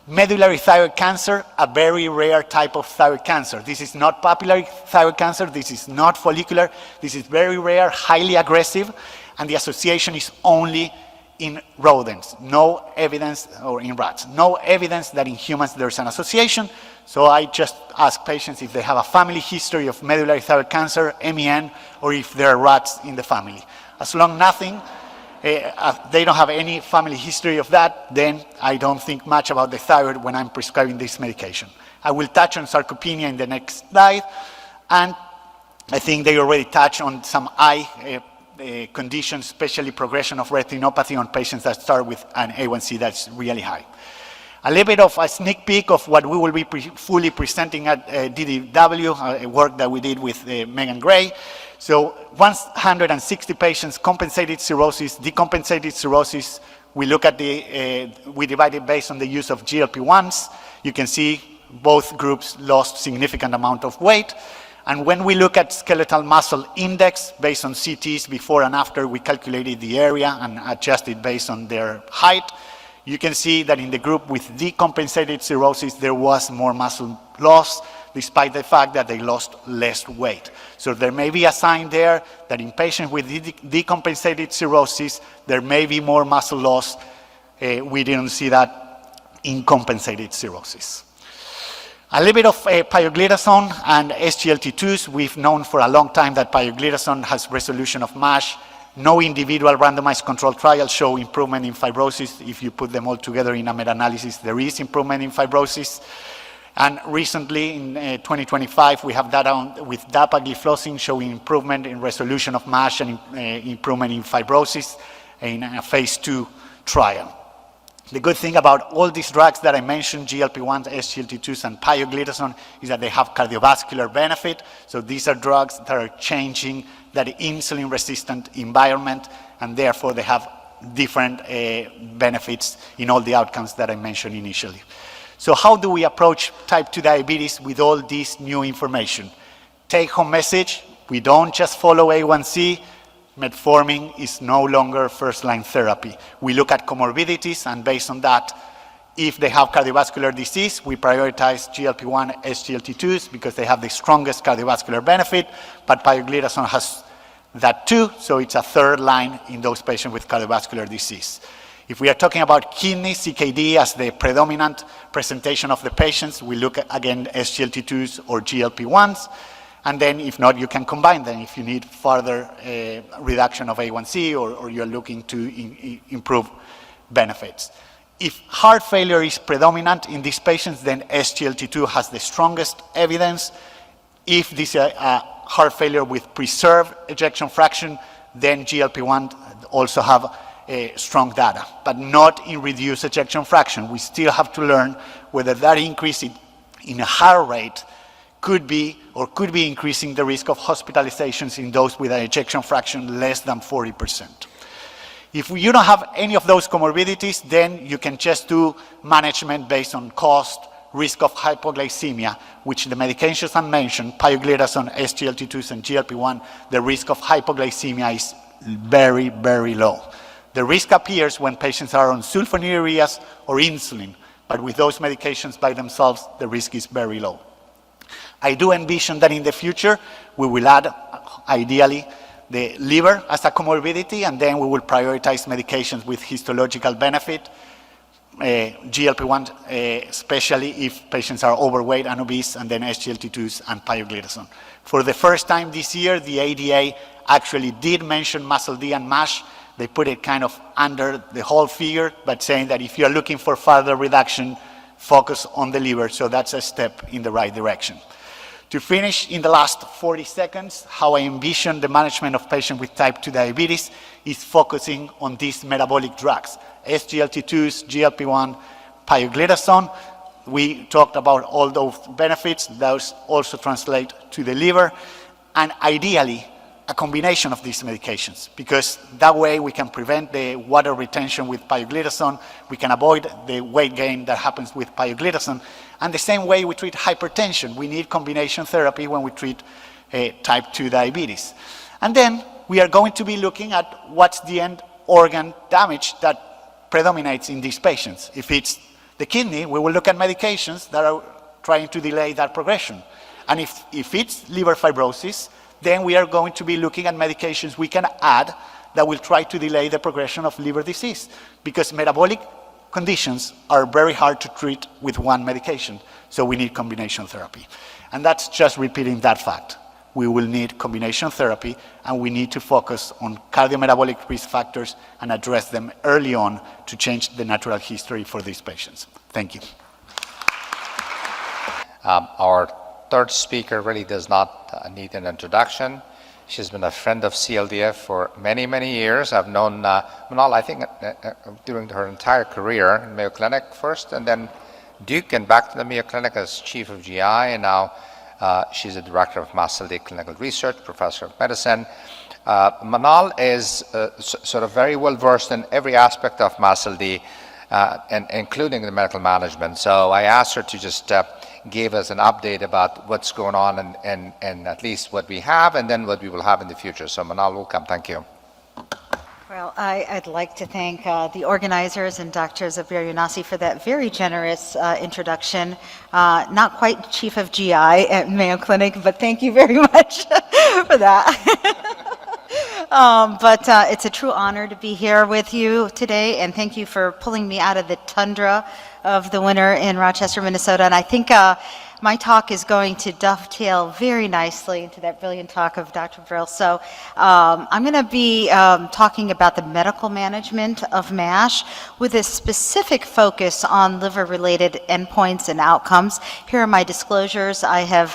[SPEAKER 3] Medullary thyroid cancer, a very rare type of thyroid cancer. This is not papillary thyroid cancer, this is not follicular, this is very rare, highly aggressive, and the association is only in rodents, no evidence, or in rats, no evidence that in humans there's an association. So I just ask patients if they have a family history of medullary thyroid cancer, MEN, or if there are rats in the family. As long nothing, they don't have any family history of that, then I don't think much about the thyroid when I'm prescribing this medication. I will touch on sarcopenia in the next slide, and I think they already touched on some eye conditions, especially progression of retinopathy on patients that start with an A1C that's really high. A little bit of a sneak peek of what we will be fully presenting at DDW, a work that we did with Megan Gray. So 160 patients, compensated cirrhosis, decompensated cirrhosis. We look at we divide it based on the use of GLP-1s. You can see both groups lost significant amount of weight. And when we look at skeletal muscle index based on CTs before and after, we calculated the area and adjusted based on their height. You can see that in the group with decompensated cirrhosis, there was more muscle loss, despite the fact that they lost less weight. So there may be a sign there that in patients with decompensated cirrhosis, there may be more muscle loss. We didn't see that in compensated cirrhosis. A little bit of pioglitazone and SGLT2s. We've known for a long time that pioglitazone has resolution of MASH. No individual randomized controlled trials show improvement in fibrosis. If you put them all together in a meta-analysis, there is improvement in fibrosis. And recently, in 2025, we have data with dapagliflozin showing improvement in resolution of MASH and improvement in fibrosis in a phase 2 trial. The good thing about all these drugs that I mentioned, GLP-1s, SGLT2s, and pioglitazone, is that they have cardiovascular benefit. So these are drugs that are changing that insulin-resistant environment, and therefore they have different benefits in all the outcomes that I mentioned initially. So how do we approach type 2 diabetes with all this new information? Take-home message, we don't just follow A1C. Metformin is no longer first-line therapy. We look at comorbidities, and based on that, if they have cardiovascular disease, we prioritize GLP-1, SGLT2s because they have the strongest cardiovascular benefit, but pioglitazone has that too, so it's a third line in those patients with cardiovascular disease. If we are talking about kidney, CKD as the predominant presentation of the patients, we look at, again, SGLT2s or GLP-1s. And then if not, you can combine them if you need further reduction of A1C or you're looking to improve benefits. If heart failure is predominant in these patients, then SGLT2 has the strongest evidence. If this is a heart failure with preserved ejection fraction, then GLP-1 also have strong data, but not in reduced ejection fraction. We still have to learn whether that increase in a heart rate could be increasing the risk of hospitalizations in those with an ejection fraction less than 40%. If you don't have any of those comorbidities, then you can just do management based on cost, risk of hypoglycemia, which the medications I mentioned, pioglitazone, SGLT2s, and GLP-1, the risk of hypoglycemia is very, very low. The risk appears when patients are on sulfonylureas or insulin, but with those medications by themselves, the risk is very low. I do envision that in the future, we will add, ideally, the liver as a comorbidity, and then we will prioritize medications with histological benefit, GLP-1, especially if patients are overweight and obese, and then SGLT2s and pioglitazone. For the first time this year, the ADA actually did mention MASLD and MASH. They put it kind of under the whole figure, but saying that if you're looking for further reduction, focus on the liver, so that's a step in the right direction. To finish, in the last 40 seconds, how I envision the management of patients with type 2 diabetes is focusing on these metabolic drugs, SGLT2s, GLP-1, pioglitazone. We talked about all those benefits. Those also translate to the liver, and ideally, a combination of these medications, because that way we can prevent the water retention with pioglitazone, we can avoid the weight gain that happens with pioglitazone, and the same way we treat hypertension. We need combination therapy when we treat type 2 diabetes. And then we are going to be looking at what's the end organ damage that predominates in these patients. If it's the kidney, we will look at medications that are trying to delay that progression. And if it's liver fibrosis, then we are going to be looking at medications we can add that will try to delay the progression of liver disease, because metabolic conditions are very hard to treat with one medication, so we need combination therapy. And that's just repeating that fact. We will need combination therapy, and we need to focus on cardiometabolic risk factors and address them early on to change the natural history for these patients. Thank you.
[SPEAKER 1] Our third speaker really does not need an introduction. She's been a friend of CLDF for many, many years. I've known Manal, I think, during her entire career in Mayo Clinic first, and then Duke, and back to the Mayo Clinic as chief of GI, and now she's a director of MASLD Clinical Research, professor of medicine. Manal is sort of very well versed in every aspect of MASLD, and including the medical management. So I asked her to just give us an update about what's going on and at least what we have and then what we will have in the future. So Manal, welcome. Thank you.
[SPEAKER 4] Well, I'd like to thank the organizers and Dr. Zobair Younossi for that very generous introduction. Not quite chief of GI at Mayo Clinic, but thank you very much for that. But it's a true honor to be here with you today, and thank you for pulling me out of the tundra of the winter in Rochester, Minnesota. And I think my talk is going to dovetail very nicely into that brilliant talk of Dr. Bril. So I'm going to be talking about the medical management of MASH with a specific focus on liver-related endpoints and outcomes. Here are my disclosures. I have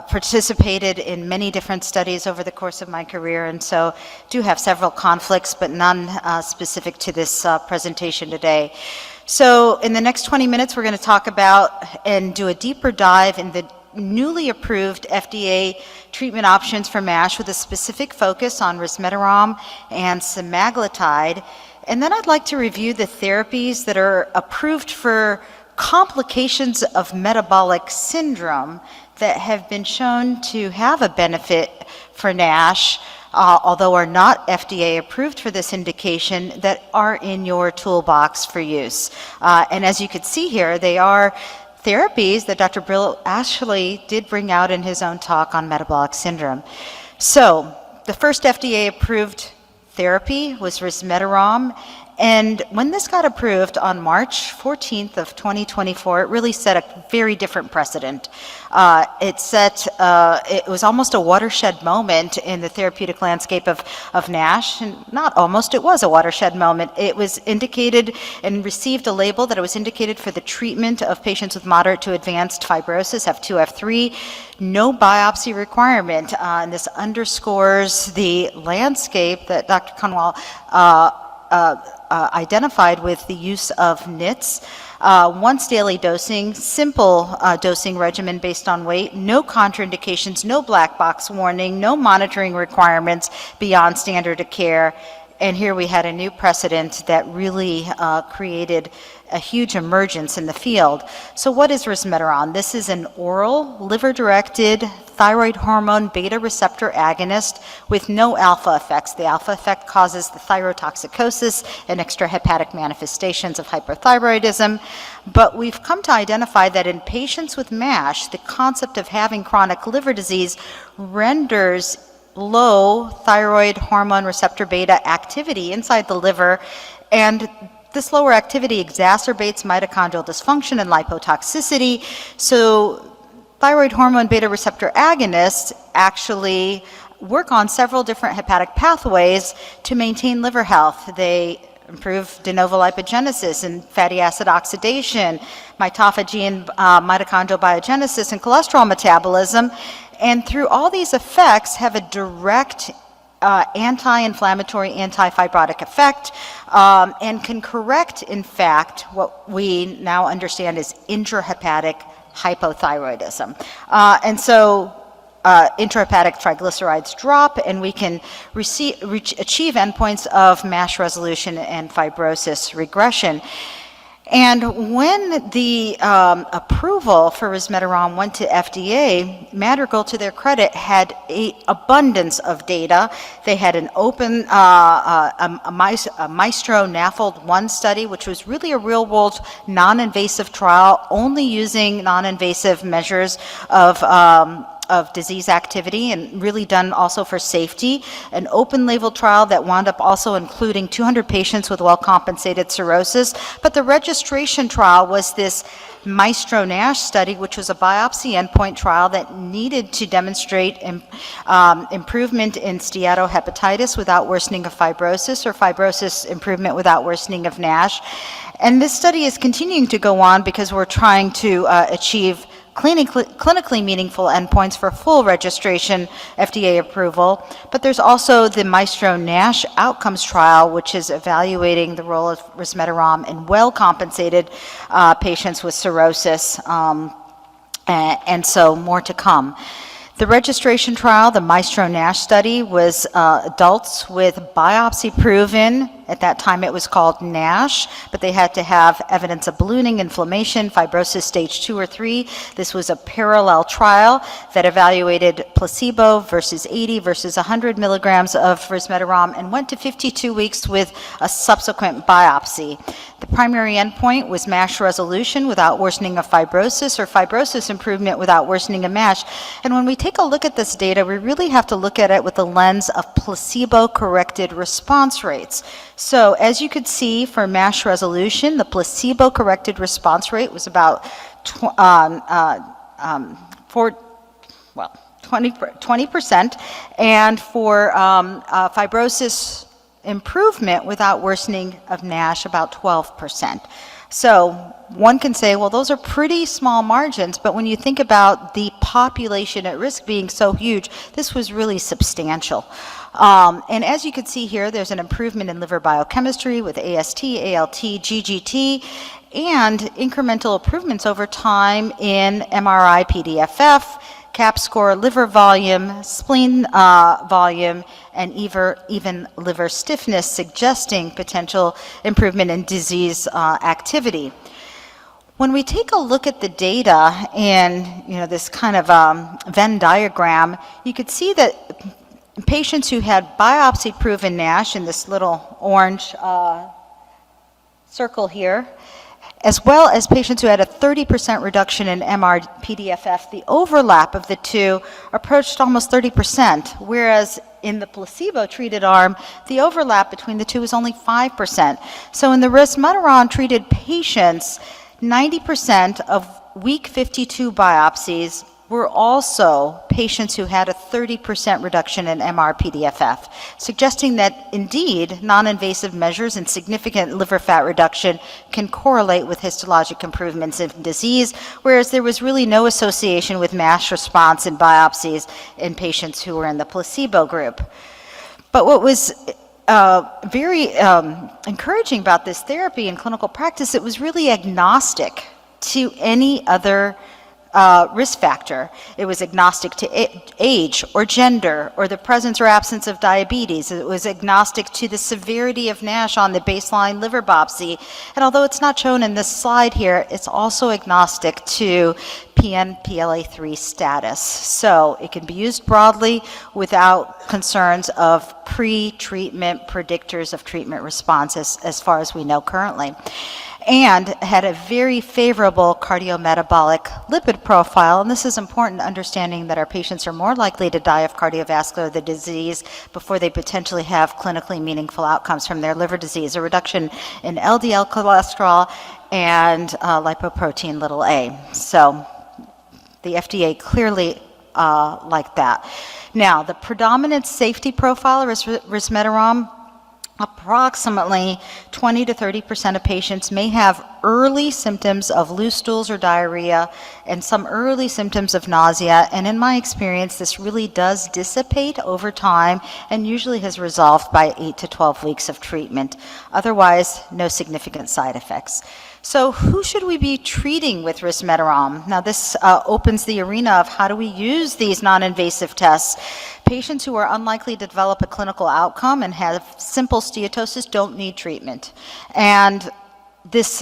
[SPEAKER 4] participated in many different studies over the course of my career, and so do have several conflicts, but none specific to this presentation today. So in the next 20 minutes, we're going to talk about and do a deeper dive in the newly approved FDA treatment options for MASH with a specific focus on resmetirom and semaglutide. And then I'd like to review the therapies that are approved for complications of metabolic syndrome that have been shown to have a benefit for NASH, although are not FDA approved for this indication, that are in your toolbox for use. And as you can see here, they are therapies that Dr. Bril actually did bring out in his own talk on metabolic syndrome. So the first FDA approved therapy was resmetirom. And when this got approved on March 14th of 2024, it really set a very different precedent. It was almost a watershed moment in the therapeutic landscape of NASH, and not almost, it was a watershed moment. It was indicated and received a label that it was indicated for the treatment of patients with moderate to advanced fibrosis, F2, F3, no biopsy requirement. And this underscores the landscape that Dr. Kanwal identified with the use of NITs. Once daily dosing, simple dosing regimen based on weight, no contraindications, no black box warning, no monitoring requirements beyond standard of care. And here we had a new precedent that really created a huge emergence in the field. So what is resmetirom? This is an oral, liver-directed thyroid hormone beta receptor agonist with no alpha effects. The alpha effect causes the thyrotoxicosis and extrahepatic manifestations of hyperthyroidism. But we've come to identify that in patients with MASH, the concept of having chronic liver disease renders low thyroid hormone receptor beta activity inside the liver, and this lower activity exacerbates mitochondrial dysfunction and lipotoxicity. So thyroid hormone beta receptor agonists actually work on several different hepatic pathways to maintain liver health. They improve de novo lipogenesis and fatty acid oxidation, mitophagy and mitochondrial biogenesis, and cholesterol metabolism. And through all these effects have a direct anti-inflammatory, anti-fibrotic effect, and can correct, in fact, what we now understand is intrahepatic hypothyroidism. And so intrahepatic triglycerides drop, and we can achieve endpoints of MASH resolution and fibrosis regression. And when the approval for resmetirom went to FDA, Madrigal, to their credit, had an abundance of data. They had an open, a Maestro NAFLD-1 study, which was really a real-world, non-invasive trial, only using non-invasive measures of disease activity, and really done also for safety. An open label trial that wound up also including 200 patients with well-compensated cirrhosis. But the registration trial was this Maestro NASH study, which was a biopsy endpoint trial that needed to demonstrate improvement in steatohepatitis without worsening of fibrosis, or fibrosis improvement without worsening of NASH. And this study is continuing to go on because we're trying to achieve clinically meaningful endpoints for full registration FDA approval. But there's also the Maestro NASH outcomes trial, which is evaluating the role of resmetirom in well-compensated patients with cirrhosis, and so more to come. The registration trial, the Maestro NASH study, was adults with biopsy-proven, at that time it was called NASH, but they had to have evidence of ballooning, inflammation, fibrosis stage 2 or 3. This was a parallel trial that evaluated placebo versus 80 versus 100 milligrams of resmetirom and went to 52 weeks with a subsequent biopsy. The primary endpoint was MASH resolution without worsening of fibrosis, or fibrosis improvement without worsening of MASH. And when we take a look at this data, we really have to look at it with the lens of placebo-corrected response rates. So as you could see, for MASH resolution, the placebo-corrected response rate was about for, well, 20%, and for fibrosis improvement without worsening of NASH, about 12%. So one can say, well, those are pretty small margins, but when you think about the population at risk being so huge, this was really substantial. And as you can see here, there's an improvement in liver biochemistry with AST, ALT, GGT, and incremental improvements over time in MRI PDFF, CAP score, liver volume, spleen volume, and even liver stiffness, suggesting potential improvement in disease activity. When we take a look at the data in this kind of Venn diagram, you could see that patients who had biopsy-proven NASH in this little orange circle here, as well as patients who had a 30% reduction in MR-PDFF, the overlap of the two approached almost 30%, whereas in the placebo-treated arm, the overlap between the two was only 5%. So in the resmetirom-treated patients, 90% of week 52 biopsies were also patients who had a 30% reduction in MR-PDFF, suggesting that indeed non-invasive measures and significant liver fat reduction can correlate with histologic improvements in disease, whereas there was really no association with MASH response in biopsies in patients who were in the placebo group. But what was very encouraging about this therapy in clinical practice, it was really agnostic to any other risk factor. It was agnostic to age or gender or the presence or absence of diabetes. It was agnostic to the severity of NASH on the baseline liver biopsy. And although it's not shown in this slide here, it's also agnostic to PNPLA3 status. So it can be used broadly without concerns of pre-treatment predictors of treatment response as far as we know currently, and had a very favorable cardiometabolic lipid profile. And this is important, understanding that our patients are more likely to die of cardiovascular disease before they potentially have clinically meaningful outcomes from their liver disease, a reduction in LDL cholesterol and lipoprotein little a. So the FDA clearly liked that. Now, the predominant safety profile of resmetirom, approximately 20 to 30% of patients may have early symptoms of loose stools or diarrhea and some early symptoms of nausea. And in my experience, this really does dissipate over time and usually has resolved by 8 to 12 weeks of treatment. Otherwise, no significant side effects. So who should we be treating with resmetirom? Now this opens the arena of how do we use these non-invasive tests. Patients who are unlikely to develop a clinical outcome and have simple steatosis don't need treatment. And this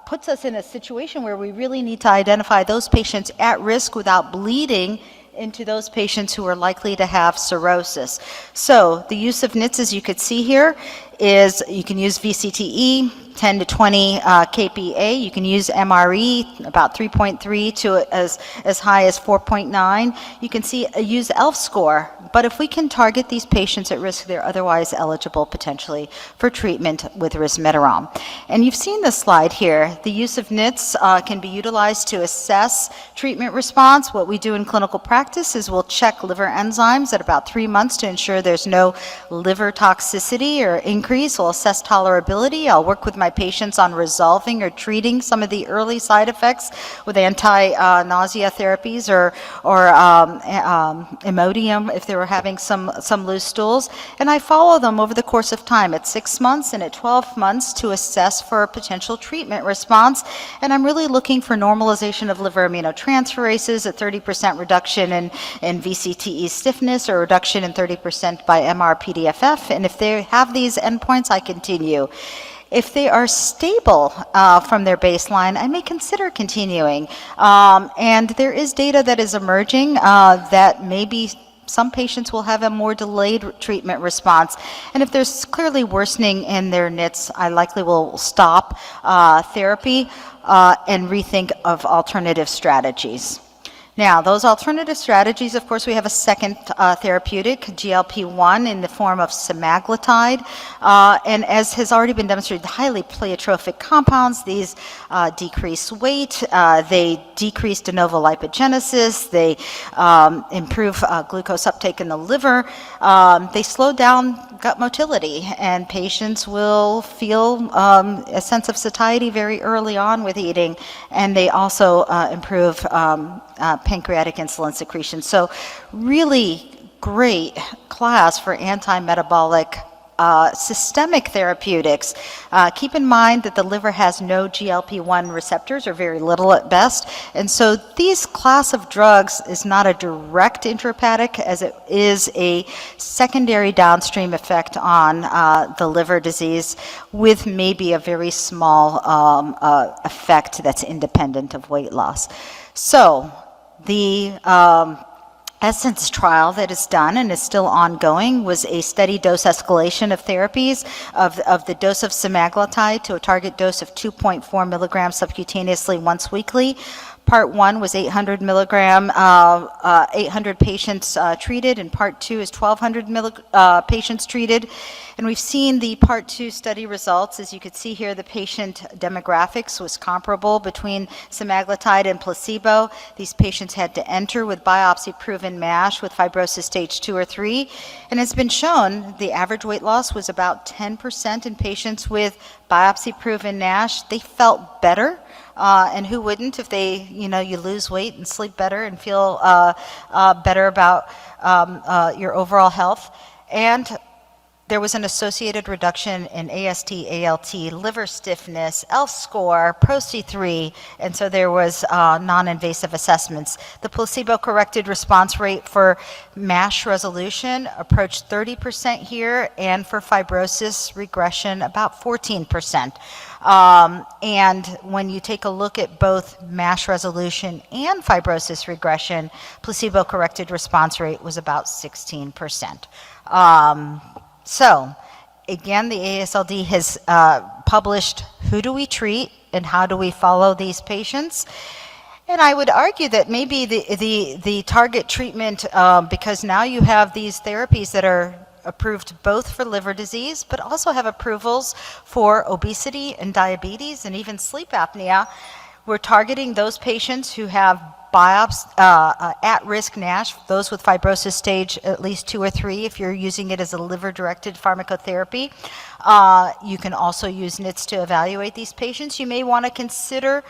[SPEAKER 4] puts us in a situation where we really need to identify those patients at risk without bleeding into those patients who are likely to have cirrhosis. So the use of NITs, as you could see here, is you can use VCTE, 10 to 20 kPa. You can use MRE, about 3.3 to as high as 4.9. You can use ELF score. But if we can target these patients at risk, they're otherwise eligible potentially for treatment with resmetirom. And you've seen this slide here. The use of NITs can be utilized to assess treatment response. What we do in clinical practice is we'll check liver enzymes at about 3 months to ensure there's no liver toxicity or increase. We'll assess tolerability. I'll work with my patients on resolving or treating some of the early side effects with anti-nausea therapies or Imodium if they were having some loose stools. And I follow them over the course of time at 6 months and at 12 months to assess for a potential treatment response. And I'm really looking for normalization of liver aminotransferases, a 30% reduction in VCTE stiffness, or reduction in 30% by MR-PDFF. And if they have these endpoints, I continue. If they are stable from their baseline, I may consider continuing. And there is data that is emerging that maybe some patients will have a more delayed treatment response. And if there's clearly worsening in their NITs, I likely will stop therapy and rethink of alternative strategies. Now, those alternative strategies, of course, we have a second therapeutic, GLP-1, in the form of semaglutide. And as has already been demonstrated, highly pleiotropic compounds. These decrease weight, they decrease de novo lipogenesis, they improve glucose uptake in the liver, they slow down gut motility, and patients will feel a sense of satiety very early on with eating, and they also improve pancreatic insulin secretion. So really great class for anti-metabolic systemic therapeutics. Keep in mind that the liver has no GLP-1 receptors, or very little at best, and so these class of drugs is not a direct intrahepatic, as it is a secondary downstream effect on the liver disease, with maybe a very small effect that's independent of weight loss. So the Essence trial that is done and is still ongoing was a steady dose escalation of therapies of the dose of semaglutide to a target dose of 2.4 milligrams subcutaneously once weekly. Part 1 was 800 milligram, 800 patients treated, and Part 2 is 1,200 patients treated. And we've seen the Part 2 study results. As you can see here, the patient demographics was comparable between semaglutide and placebo. These patients had to enter with biopsy-proven MASH with fibrosis stage 2 or 3. And it's been shown the average weight loss was about 10% in patients with biopsy-proven NASH. They felt better. And who wouldn't if they, you lose weight and sleep better and feel better about your overall health. And there was an associated reduction in AST, ALT, liver stiffness, ELF score, PRO-C3, and so there was non-invasive assessments. The placebo-corrected response rate for MASH resolution approached 30% here, and for fibrosis regression, about 14%. And when you take a look at both MASH resolution and fibrosis regression, placebo-corrected response rate was about 16%. So, again, the AASLD has published who do we treat and how do we follow these patients. And I would argue that maybe the target treatment, because now you have these therapies that are approved both for liver disease, but also have approvals for obesity and diabetes and even sleep apnea. We're targeting those patients who have at-risk NASH, those with fibrosis stage at least 2 or 3, if you're using it as a liver-directed pharmacotherapy. You can also use NITs to evaluate these patients. You may want to consider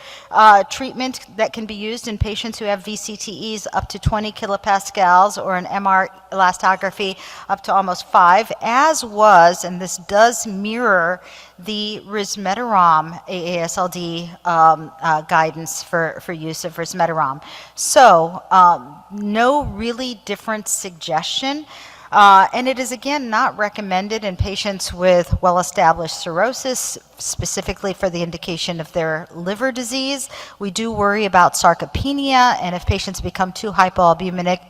[SPEAKER 4] treatment that can be used in patients who have VCTEs up to 20 kilopascals or an MR elastography up to almost 5, as was, and this does mirror the resmetirom AASLD guidance for use of resmetirom. So no really different suggestion. And it is, again, not recommended in patients with well-established cirrhosis, specifically for the indication of their liver disease. We do worry about sarcopenia, and if patients become too hypoalbuminemic,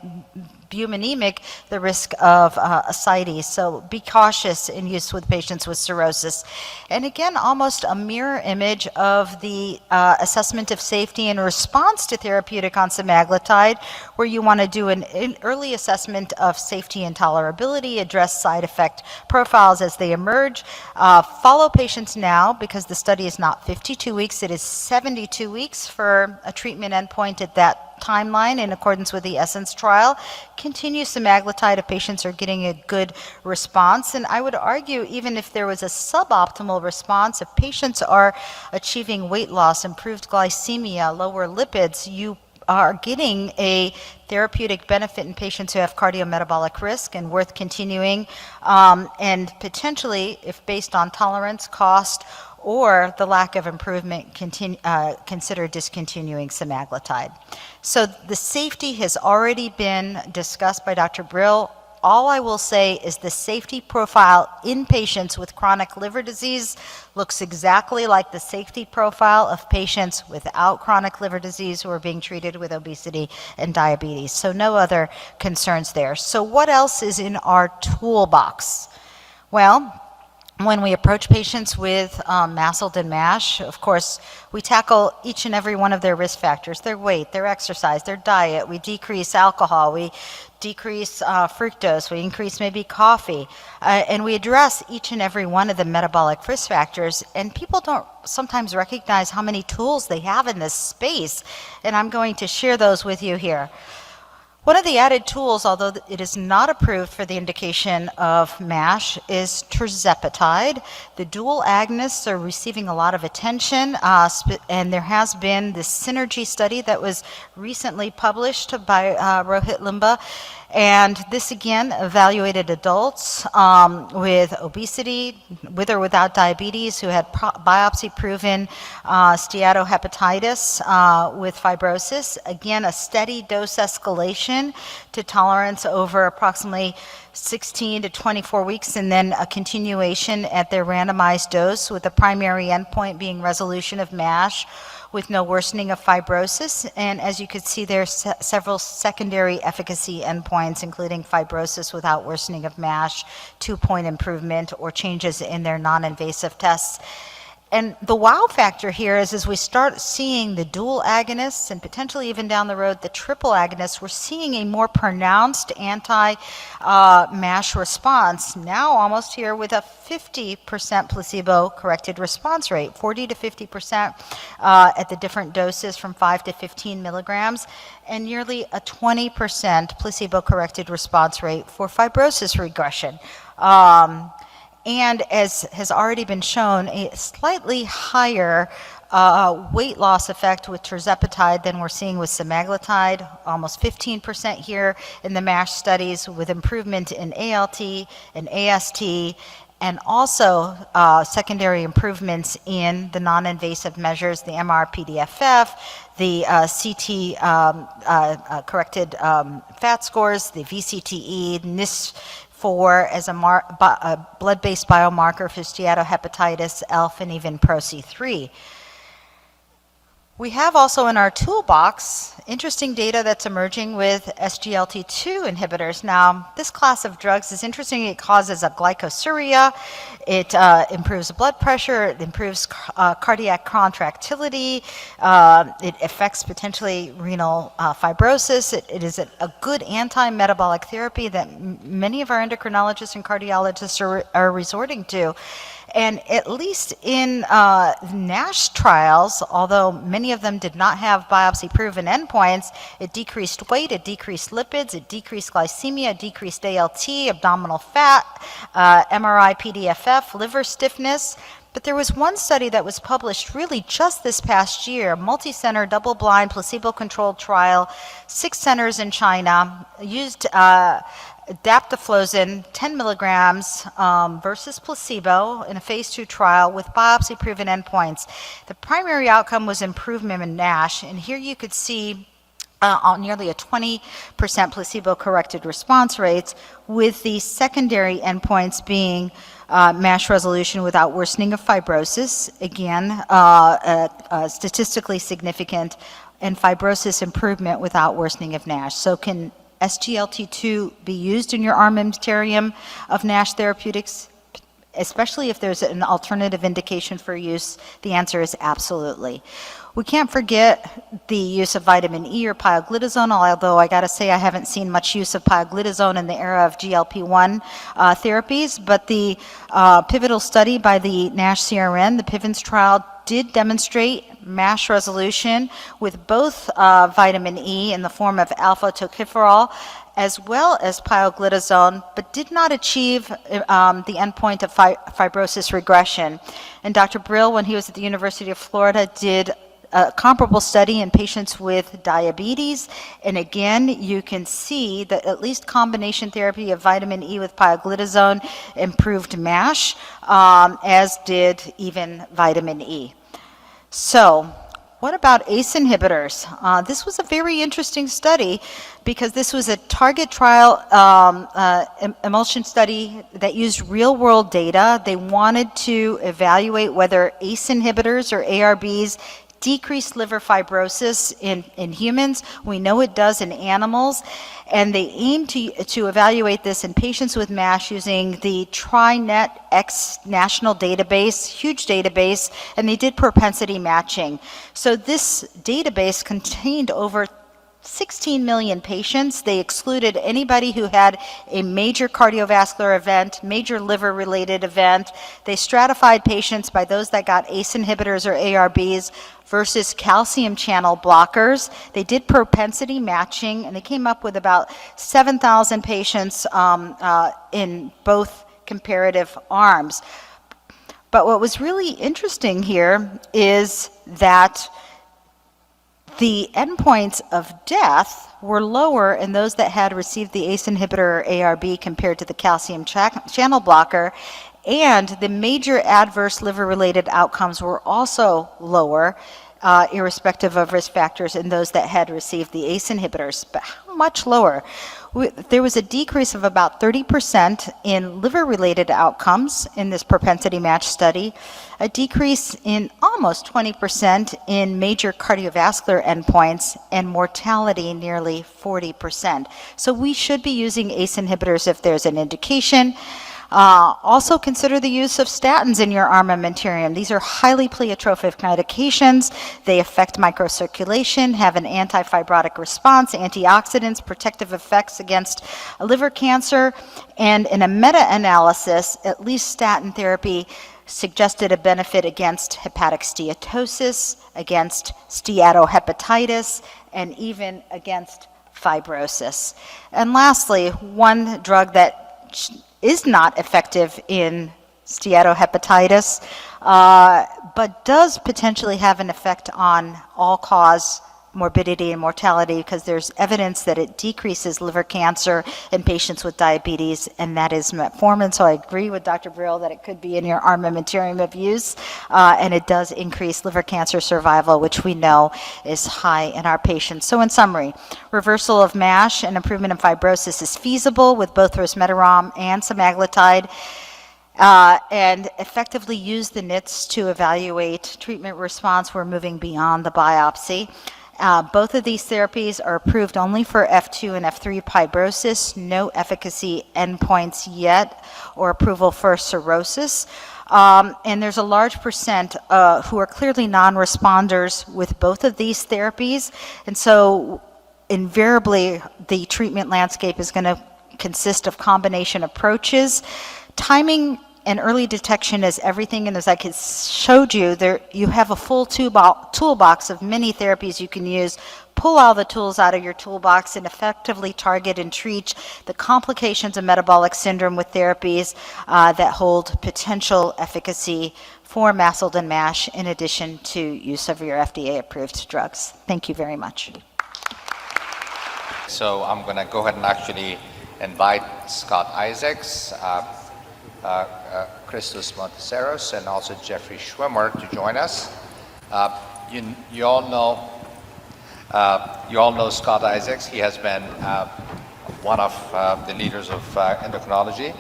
[SPEAKER 4] the risk of ascites. So be cautious in use with patients with cirrhosis. And again, almost a mirror image of the assessment of safety in response to therapeutic on semaglutide, where you want to do an early assessment of safety and tolerability, address side effect profiles as they emerge, follow patients now, because the study is not 52 weeks, it is 72 weeks for a treatment endpoint at that timeline in accordance with the Essence trial. Continue semaglutide if patients are getting a good response. And I would argue, even if there was a suboptimal response, if patients are achieving weight loss, improved glycemia, lower lipids, you are getting a therapeutic benefit in patients who have cardiometabolic risk and worth continuing, and potentially, if based on tolerance, cost, or the lack of improvement, consider discontinuing semaglutide. So the safety has already been discussed by Dr. Bril. All I will say is the safety profile in patients with chronic liver disease looks exactly like the safety profile of patients without chronic liver disease who are being treated with obesity and diabetes. So no other concerns there. So what else is in our toolbox? Well, when we approach patients with MASLD and MASH, of course, we tackle each and every one of their risk factors, their weight, their exercise, their diet. We decrease alcohol, we decrease fructose, we increase maybe coffee, and we address each and every one of the metabolic risk factors. And people don't sometimes recognize how many tools they have in this space, and I'm going to share those with you here. One of the added tools, although it is not approved for the indication of MASH, is tirzepatide. The dual agonists are receiving a lot of attention, and there has been this synergy study that was recently published by Rohit Limba. And this again evaluated adults with obesity, with or without diabetes, who had biopsy-proven steatohepatitis with fibrosis. Again, a steady dose escalation to tolerance over approximately 16 to 24 weeks, and then a continuation at their randomized dose, with the primary endpoint being resolution of MASH with no worsening of fibrosis. And as you can see, there are several secondary efficacy endpoints, including fibrosis without worsening of MASH, 2-point improvement, or changes in their non-invasive tests. And the wow factor here is, as we start seeing the dual agonists and potentially even down the road the triple agonists, we're seeing a more pronounced anti-MASH response, now almost here with a 50% placebo-corrected response rate, 40 to 50% at the different doses from 5 to 15 milligrams, and nearly a 20% placebo-corrected response rate for fibrosis regression. And as has already been shown, a slightly higher weight loss effect with tirzepatide than we're seeing with semaglutide, almost 15% here in the MASH studies, with improvement in ALT and AST, and also secondary improvements in the non-invasive measures, the MR-PDFF, the CT corrected fat scores, the VCTE, NIS4 as a blood-based biomarker for steatohepatitis, ELF, and even PRO-C3. We have also in our toolbox interesting data that's emerging with SGLT2 inhibitors. Now, this class of drugs is interesting. It causes a glycosuria, it improves blood pressure, it improves cardiac contractility, it affects potentially renal fibrosis. It is a good anti-metabolic therapy that many of our endocrinologists and cardiologists are resorting to. And at least in NASH trials, although many of them did not have biopsy-proven endpoints, it decreased weight, it decreased lipids, it decreased glycemia, it decreased ALT, abdominal fat, MRI-PDFF, liver stiffness. But there was one study that was published really just this past year, multi-center, double-blind, placebo-controlled trial, 6 centers in China, used daptofloxacin 10 milligrams versus placebo in a phase 2 trial with biopsy-proven endpoints. The primary outcome was improvement in NASH, and here you could see nearly a 20% placebo-corrected response rates, with the secondary endpoints being MASH resolution without worsening of fibrosis, again, statistically significant, and fibrosis improvement without worsening of NASH. So can SGLT2 be used in your armamentarium of NASH therapeutics, especially if there's an alternative indication for use? The answer is absolutely. We can't forget the use of vitamin E or pioglitazone, although I gotta say I haven't seen much use of pioglitazone in the era of GLP-1 therapies, but the pivotal study by the NASH CRN, the PIVENS trial, did demonstrate MASH resolution with both vitamin E in the form of alpha tocopherol as well as pioglitazone, but did not achieve the endpoint of fibrosis regression. And Dr. Bril, when he was at the University of Florida, did a comparable study in patients with diabetes, and again you can see that at least combination therapy of vitamin E with pioglitazone improved MASH, as did even vitamin E. So what about ACE inhibitors? This was a very interesting study because this was a target trial emulsion study that used real-world data. They wanted to evaluate whether ACE inhibitors or ARBs decreased liver fibrosis in humans. We know it does in animals. And they aim to evaluate this in patients with MASH using the TriNet X national database, huge database, and they did propensity matching. So this database contained over 16 million patients. They excluded anybody who had a major cardiovascular event, major liver-related event. They stratified patients by those that got ACE inhibitors or ARBs versus calcium channel blockers. They did propensity matching, and they came up with about 7,000 patients in both comparative arms. But what was really interesting here is that the endpoints of death were lower in those that had received the ACE inhibitor or ARB compared to the calcium channel blocker, and the major adverse liver-related outcomes were also lower, irrespective of risk factors, in those that had received the ACE inhibitors. But how much lower? There was a decrease of about 30% in liver-related outcomes in this propensity match study, a decrease in almost 20% in major cardiovascular endpoints, and mortality nearly 40%. So we should be using ACE inhibitors if there's an indication. Also consider the use of statins in your armamentarium. These are highly pleiotropic medications. They affect microcirculation, have an anti-fibrotic response, antioxidants, protective effects against liver cancer, and in a meta-analysis, at least statin therapy suggested a benefit against hepatic steatosis, against steatohepatitis, and even against fibrosis. And lastly, one drug that is not effective in steatohepatitis, but does potentially have an effect on all-cause morbidity and mortality, because there's evidence that it decreases liver cancer in patients with diabetes, and that is metformin. So I agree with Dr. Bril that it could be in your armamentarium of use, and it does increase liver cancer survival, which we know is high in our patients. So in summary, reversal of MASH and improvement in fibrosis is feasible with both resmetirom and semaglutide, and effectively use the NITs to evaluate treatment response. We're moving beyond the biopsy. Both of these therapies are approved only for F2 and F3 fibrosis, no efficacy endpoints yet, or approval for cirrhosis. And there's a large percent who are clearly non-responders with both of these therapies. And so invariably, the treatment landscape is going to consist of combination approaches. Timing and early detection is everything, and as I showed you, there you have a full toolbox of many therapies you can use. Pull all the tools out of your toolbox and effectively target and treat the complications of metabolic syndrome with therapies that hold potential efficacy for MASLD and MASH, in addition to use of your FDA-approved drugs. Thank you very much.
[SPEAKER 1] So I'm going to go ahead and actually invite Scott Isaacs, Christos Monteseros, and also Jeffrey Schwimmer to join us. You all know Scott Isaacs. He has been one of the leaders of endocrinology.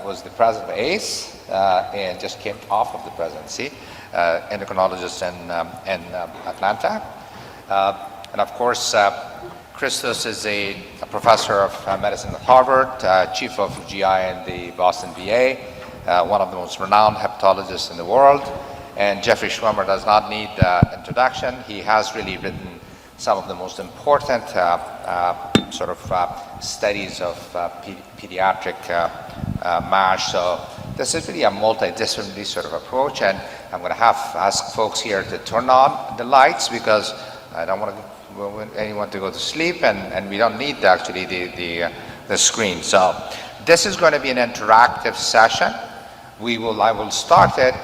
[SPEAKER 1] Was the president of ACE and just came off of the presidency. Endocrinologist in Atlanta, and of course. Christos is a professor of medicine at Harvard, chief of GI in the Boston VA, one of the most renowned hepatologists in the world. And Jeffrey Schwimmer does not need introduction. He has really written some of the most important studies of pediatric MASH. So this is really a multidisciplinary sort of approach. And I'm going to ask folks here to turn on the lights, because I don't want anyone to go to sleep, and we don't need actually the screen. So this is going to be an interactive session. I will start it,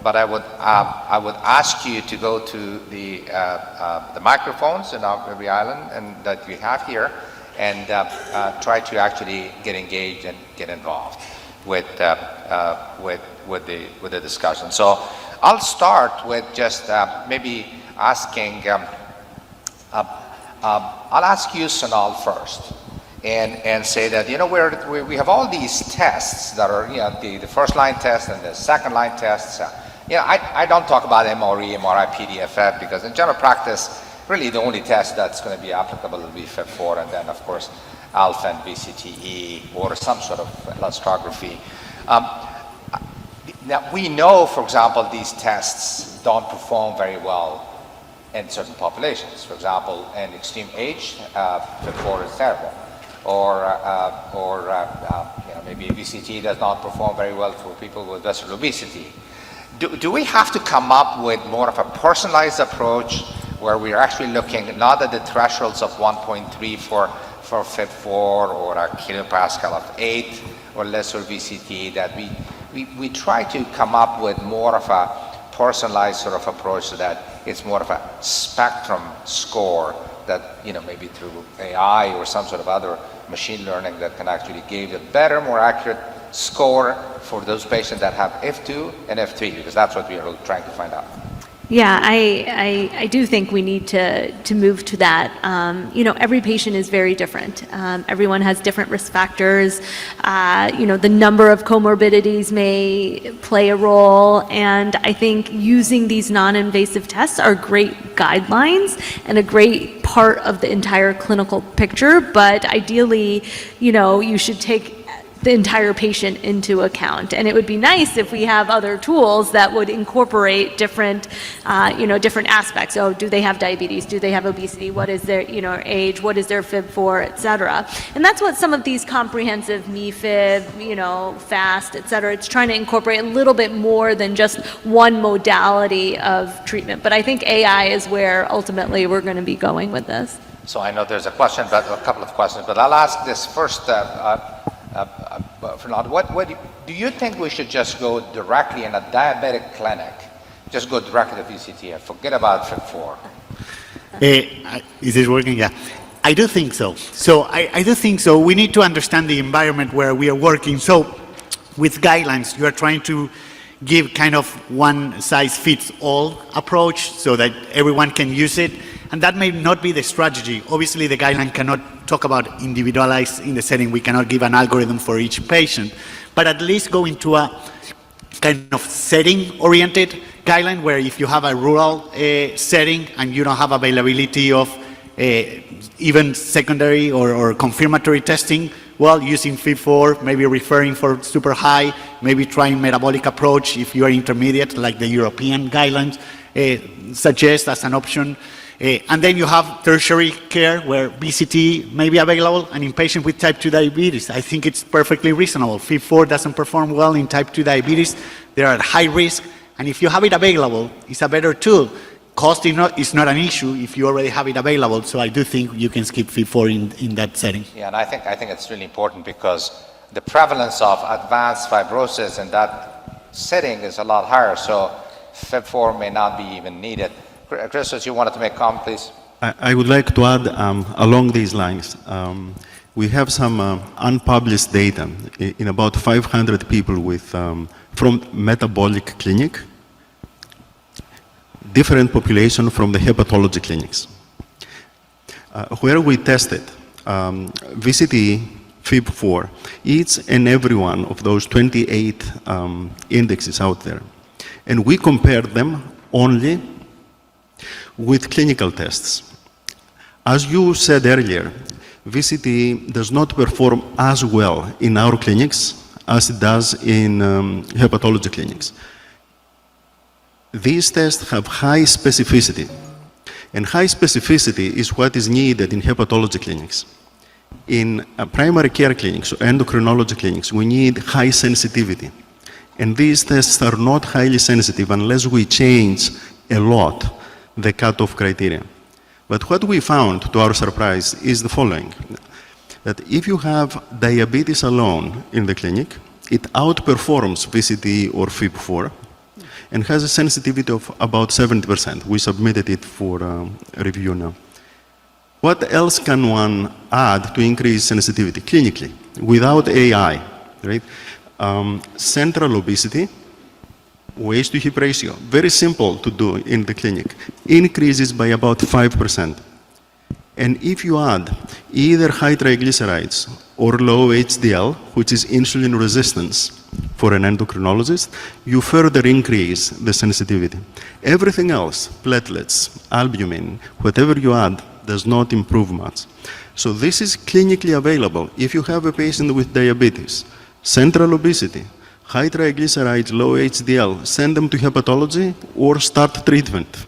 [SPEAKER 1] but I would ask you to go to the microphones in every island and that we have here, and try to actually get engaged and get involved with the discussion. So I'll start with just maybe asking. I'll ask you, Sonal, first, and say that, we have all these tests that are, the first line tests and the second line tests, I don't talk about MRE, MRI, PDFF, because in general practice, really the only test that's going to be applicable will be FIB4, and then of course alpha and VCTE or some sort of elastography. Now we know, for example, these tests don't perform very well in certain populations. For example, in extreme age, FIB4 is terrible, or maybe VCTE does not perform very well for people with visceral obesity. Do we have to come up with more of a personalized approach where we're actually looking not at the thresholds of 1.3 for FIB4 or a kilopascal of 8 or lesser VCTE, that we try to come up with more of a personalized sort of approach so that it's more of a spectrum score that, maybe through AI or some sort of other machine learning that can actually give a better, more accurate score for those patients that have F2 and F3, because that's what we are trying to find out.
[SPEAKER 2] Yeah, I do think we need to move to that. Every patient is very different. Everyone has different risk factors. The number of comorbidities may play a role, and I think using these non-invasive tests are great guidelines and a great part of the entire clinical picture, but ideally, you should take the entire patient into account. And it would be nice if we have other tools that would incorporate different, different aspects. Oh, do they have diabetes? Do they have obesity? What is their, age? What is their FIB4, et cetera? And that's what some of these comprehensive MeFib, FAST, et cetera, it's trying to incorporate a little bit more than just one modality of treatment. But I think AI is where ultimately we're going to be going with this.
[SPEAKER 1] So I know there's a question, but a couple of questions, but I'll ask this first. Fernando, do you think we should just go directly in a diabetic clinic, just go directly to VCT and forget about FIB4?
[SPEAKER 3] Is this working? Yeah. I do think so. I do think so. We need to understand the environment where we are working. So with guidelines, you are trying to give kind of one size fits all approach so that everyone can use it. And that may not be the strategy. Obviously, the guideline cannot talk about individualized in the setting. We cannot give an algorithm for each patient, but at least go into a kind of setting-oriented guideline where if you have a rural setting and you don't have availability of even secondary or confirmatory testing, well, using FIB4, maybe referring for super high, maybe trying metabolic approach if you are intermediate, like the European guidelines suggest as an option. And then you have tertiary care where BCT may be available, and in patients with type 2 diabetes, I think it's perfectly reasonable. FIB4 doesn't perform well in type 2 diabetes. They are at high risk, and if you have it available, it's a better tool. Cost is not an issue if you already have it available, so I do think you can skip FIB4 in that setting.
[SPEAKER 1] Yeah, and I think it's really important because the prevalence of advanced fibrosis in that setting is a lot higher, so FIB4 may not be even needed. Christos, you wanted to make a comment, please?
[SPEAKER 5] I would like to add along these lines. We have some unpublished data in about 500 people with from metabolic clinic, different population from the hepatology clinics, where we tested VCTE, FIB4, each and every one of those 28 indexes out there. And we compared them only with clinical tests. As you said earlier, VCTE does not perform as well in our clinics as it does in hepatology clinics. These tests have high specificity, and high specificity is what is needed in hepatology clinics. In primary care clinics or endocrinology clinics, we need high sensitivity. And these tests are not highly sensitive unless we change a lot the cutoff criteria. But what we found, to our surprise, is the following: that if you have diabetes alone in the clinic, it outperforms VCTE or FIB4 and has a sensitivity of about 70%. We submitted it for review now. What else can one add to increase sensitivity clinically without AI, right? Central obesity, waist to hip ratio, very simple to do in the clinic, increases by about 5%. And if you add either high triglycerides or low HDL, which is insulin resistance, for an endocrinologist, you further increase the sensitivity. Everything else, platelets, albumin, whatever you add, does not improve much. So this is clinically available. If you have a patient with diabetes, central obesity, high triglycerides, low HDL, send them to hepatology or start treatment.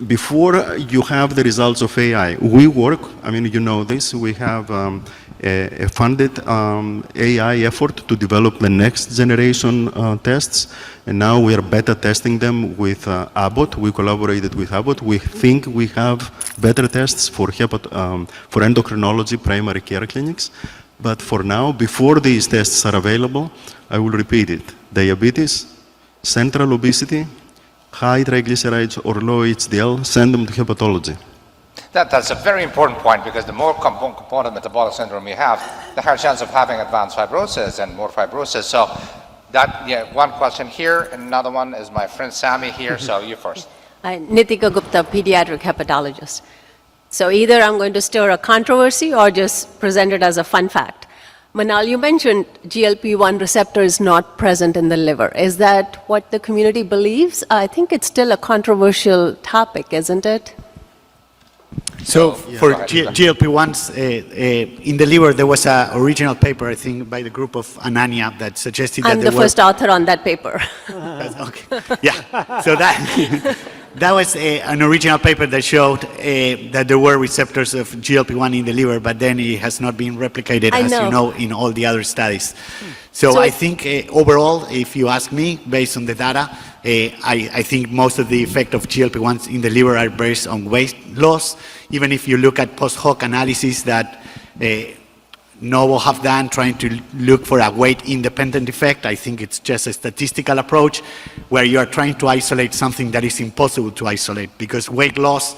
[SPEAKER 5] Before you have the results of AI, we work, I mean, you know this, we have a funded AI effort to develop the next generation tests, and now we are beta testing them with Abbott. We collaborated with Abbott. We think we have better tests for endocrinology primary care clinics. But for now, before these tests are available, I will repeat it: diabetes, central obesity, high triglycerides or low HDL, send them to hepatology.
[SPEAKER 1] That's a very important point, because the more component metabolic syndrome you have, the higher chance of having advanced fibrosis and more fibrosis. So that, yeah, one question here, and another one is my friend Sammy here, so you first.
[SPEAKER 6] Nitika Gupta, pediatric hepatologist. So either I'm going to stir a controversy or just present it as a fun fact. Manal, you mentioned GLP-1 receptor is not present in the liver. Is that what the community believes? I think it's still a controversial topic, isn't it?
[SPEAKER 3] So for GLP-1s in the liver, there was an original paper, I think, by the group of Anania that suggested that
[SPEAKER 6] I'm the first author on that paper.
[SPEAKER 3] Okay. Yeah. So that was an original paper that showed that there were receptors of GLP-1 in the liver, but then it has not been replicated, as you know, in all the other studies. So I think overall, if you ask me, based on the data, I think most of the effect of GLP-1s in the liver are based on weight loss. Even if you look at post-hoc analysis that Novo have done trying to look for a weight-independent effect, I think it's just a statistical approach where you are trying to isolate something that is impossible to isolate, because weight loss,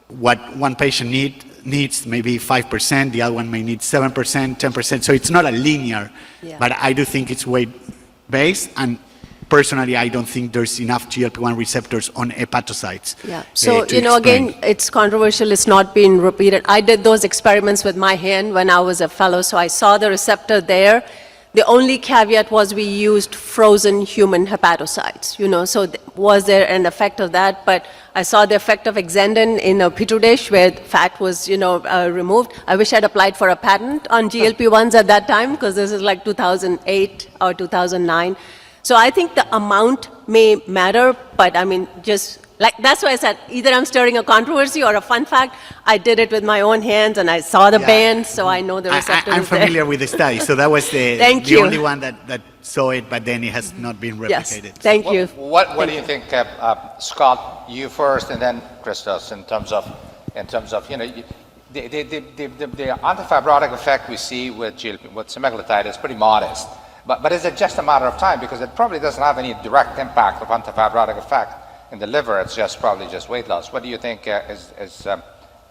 [SPEAKER 3] what one patient needs maybe 5%, the other one may need 7%, 10%, so it's not a linear, but I do think it's weight-based, and personally, I don't think there's enough GLP-1 receptors on hepatocytes.
[SPEAKER 6] Yeah. So, you know, again, it's controversial. It's not been repeated. I did those experiments with my hand when I was a fellow, so I saw the receptor there. The only caveat was we used frozen human hepatocytes, you know, so was there an effect of that? But I saw the effect of exendin in a petri dish where fat was, you know, removed. I wish I'd applied for a patent on GLP-1s at that time, because this is like 2008 or 2009. So I think the amount may matter, but I mean, just like, that's why I said either I'm stirring a controversy or a fun fact. I did it with my own hands and I saw the band, so I know the receptor
[SPEAKER 3] I'm familiar with the study, so that was the only one that saw it, but then it has not been replicated.
[SPEAKER 6] Yes, thank you.
[SPEAKER 1] What do you think, Scott, you first, and then Christos, in terms of, you know, the antifibrotic effect we see with semaglutide is pretty modest. But is it just a matter of time? Because it probably doesn't have any direct impact of antifibrotic effect in the liver. It's just probably just weight loss. What do you think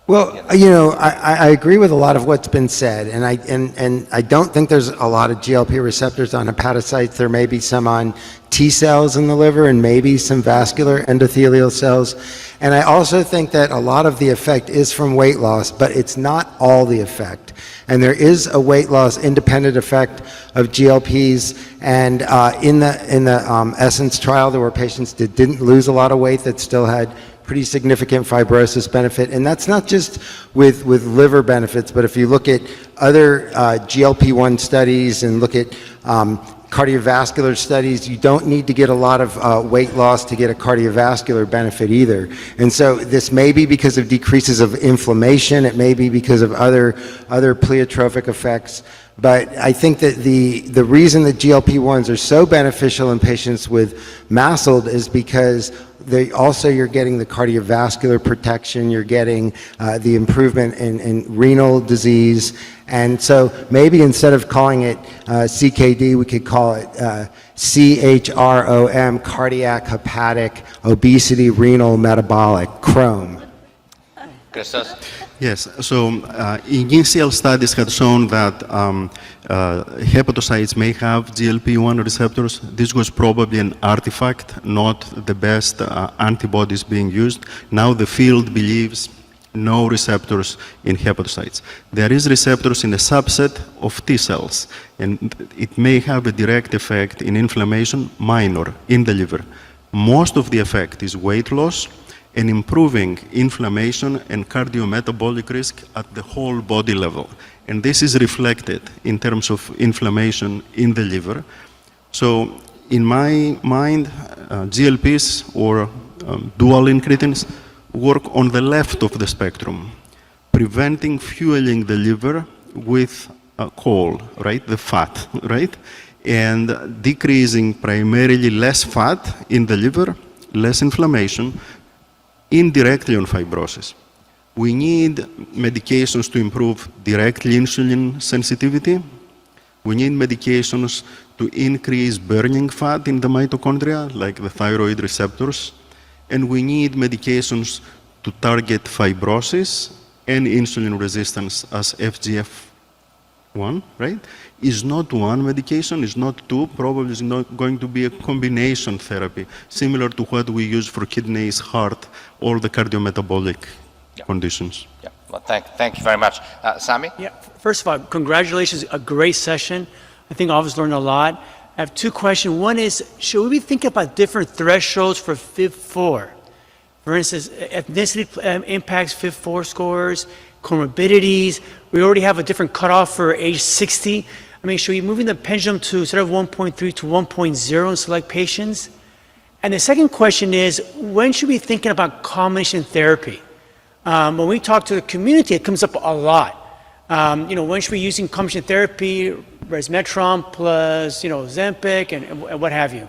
[SPEAKER 7] Well, you know, I agree with a lot of what's been said, and I don't think there's a lot of GLP receptors on hepatocytes. There may be some on T cells in the liver and maybe some vascular endothelial cells. And I also think that a lot of the effect is from weight loss, but it's not all the effect. And there is a weight loss independent effect of GLPs. And in the Essence trial, there were patients that didn't lose a lot of weight that still had pretty significant fibrosis benefit. And that's not just with liver benefits, but if you look at other GLP-1 studies and look at cardiovascular studies, you don't need to get a lot of weight loss to get a cardiovascular benefit either. And so this may be because of decreases of inflammation, it may be because of other pleiotropic effects, but I think that the reason that GLP-1s are so beneficial in patients with MASLD is because you're getting the cardiovascular protection, you're getting the improvement in renal disease, and so maybe instead of calling it CKD, we could call it CHROM, cardiac, hepatic, obesity, renal, metabolic, CHROM.
[SPEAKER 1] Christos?
[SPEAKER 5] Yes, so initial studies had shown that hepatocytes may have GLP-1 receptors. This was probably an artifact, not the best antibodies being used. Now the field believes no receptors in hepatocytes. There is receptors in a subset of T cells, and it may have a direct effect in inflammation, minor, in the liver. Most of the effect is weight loss and improving inflammation and cardiometabolic risk at the whole body level. And this is reflected in terms of inflammation in the liver. So in my mind, GLPs or dual incretins work on the left of the spectrum, preventing fueling the liver with coal, right, the fat, right? And decreasing primarily less fat in the liver, less inflammation, indirectly on fibrosis. We need medications to improve directly insulin sensitivity. We need medications to increase burning fat in the mitochondria, like the thyroid receptors. And we need medications to target fibrosis and insulin resistance as FGF1, right? Is not one medication, is not two, probably is not going to be a combination therapy, similar to what we use for kidneys, heart, or the cardiometabolic conditions.
[SPEAKER 1] Yeah. Well, thank you very much. Sami?
[SPEAKER 8] Yeah, first of all, congratulations, a great session. I think all of us learned a lot. I have two questions. One is, should we be thinking about different thresholds for FIB-4? For instance, ethnicity impacts FIB-4 scores, comorbidities. We already have a different cutoff for age 60. I mean, should we be moving the pendulum to instead of 1.3 to 1.0 in select patients? And the second question is, when should we be thinking about combination therapy? When we talk to the community, it comes up a lot. When should we be using combination therapy, resmetirom plus, Zempic and what have you?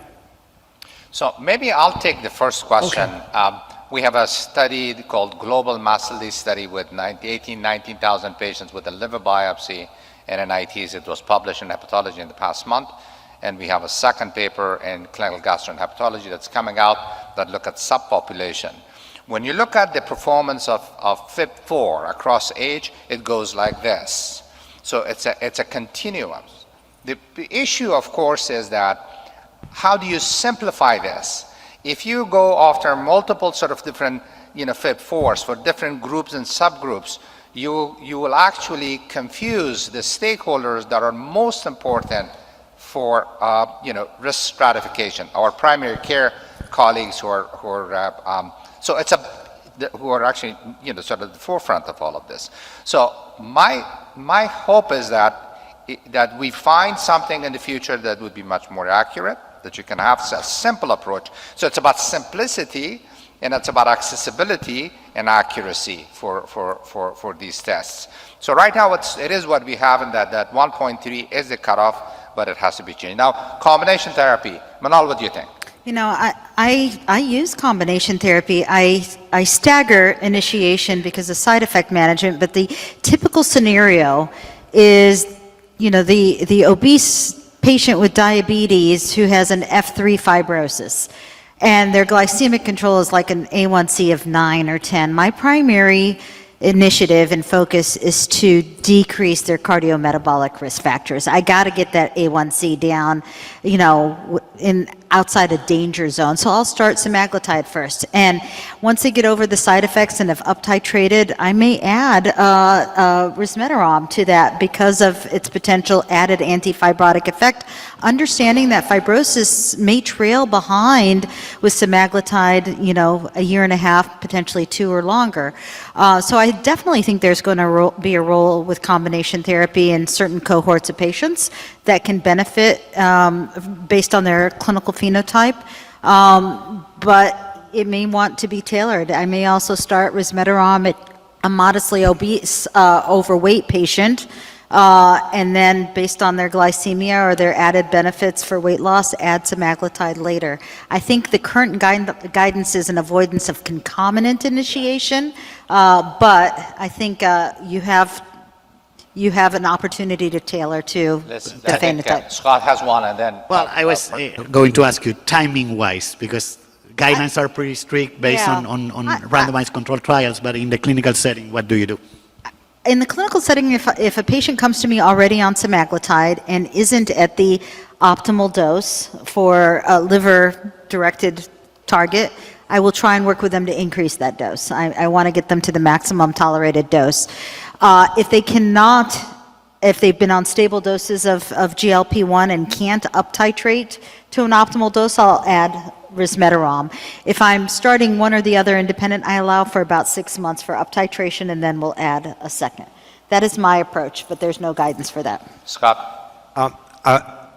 [SPEAKER 1] So maybe I'll take the first question.
[SPEAKER 8] Okay.
[SPEAKER 1] We have a study called Global MASLD study with 19,000 patients with a liver biopsy and NITs. It was published in Hepatology in the past month. And we have a second paper in Clinical Gastroenterology that's coming out that look at subpopulation. When you look at the performance of FIB-4 across age, it goes like this. So it's a continuum. The issue, of course, is that how do you simplify this? If you go after multiple sort of different FIB-4s for different groups and subgroups, you will actually confuse the stakeholders that are most important for risk stratification. Our primary care colleagues who are who are actually sort of the forefront of all of this. So my hope is that we find something in the future that would be much more accurate, that you can have a simple approach. So it's about simplicity and it's about accessibility and accuracy for these tests. So right now it is what we have, and that 1.3 is the cutoff, but it has to be changed. Now, combination therapy. Manal, what do you think?
[SPEAKER 4] I use combination therapy. I stagger initiation because of side effect management, but the typical scenario is, the obese patient with diabetes who has an F3 fibrosis, and their glycemic control is like an A1C of 9 or 10. My primary initiative and focus is to decrease their cardiometabolic risk factors. I got to get that A1C down, outside a danger zone. So I'll start semaglutide first. And once they get over the side effects and have up-titrated, I may add resmetirom to that because of its potential added anti-fibrotic effect, understanding that fibrosis may trail behind with semaglutide, a year and a half, potentially 2 or longer. So I definitely think there's going to be a role with combination therapy in certain cohorts of patients that can benefit based on their clinical phenotype, but it may want to be tailored. I may also start resmetirom at a modestly obese, overweight patient, and then based on their glycemia or their added benefits for weight loss, add semaglutide later. I think the current guidance is an avoidance of concomitant initiation, but I think you have an opportunity to tailor to the phenotype.
[SPEAKER 1] Scott has one, and then...
[SPEAKER 3] Well, I was going to ask you, timing-wise, because guidelines are pretty strict based on randomized controlled trials, but in the clinical setting, what do you do?
[SPEAKER 4] In the clinical setting, if a patient comes to me already on semaglutide and isn't at the optimal dose for a liver-directed target, I will try and work with them to increase that dose. I want to get them to the maximum tolerated dose. If they cannot, if they've been on stable doses of GLP-1 and can't up-titrate to an optimal dose, I'll add resmetirom. If I'm starting one or the other independent, I allow for about 6 months for up-titration, and then we'll add a second. That is my approach, but there's no guidance for that.
[SPEAKER 1] Scott?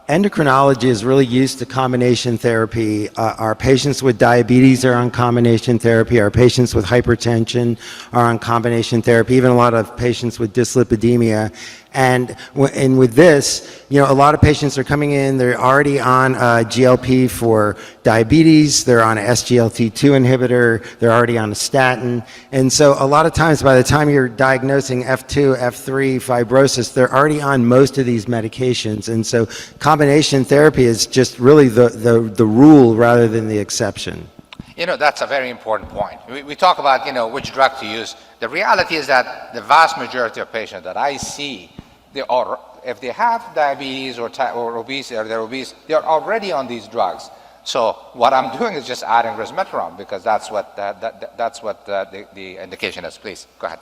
[SPEAKER 7] Endocrinology is really used to combination therapy. Our patients with diabetes are on combination therapy. Our patients with hypertension are on combination therapy, even a lot of patients with dyslipidemia. And with this, you know, a lot of patients are coming in, they're already on GLP for diabetes, they're on a SGLT2 inhibitor, they're already on a statin. And so a lot of times by the time you're diagnosing F2, F3 fibrosis, they're already on most of these medications. And so combination therapy is just really the rule rather than the exception.
[SPEAKER 1] You know, that's a very important point. We talk about, you know, which drug to use. The reality is that the vast majority of patients that I see, if they have diabetes or obesity, or they're obese, they're already on these drugs. So what I'm doing is just adding resmetirom because that's what the indication is. Please, go ahead.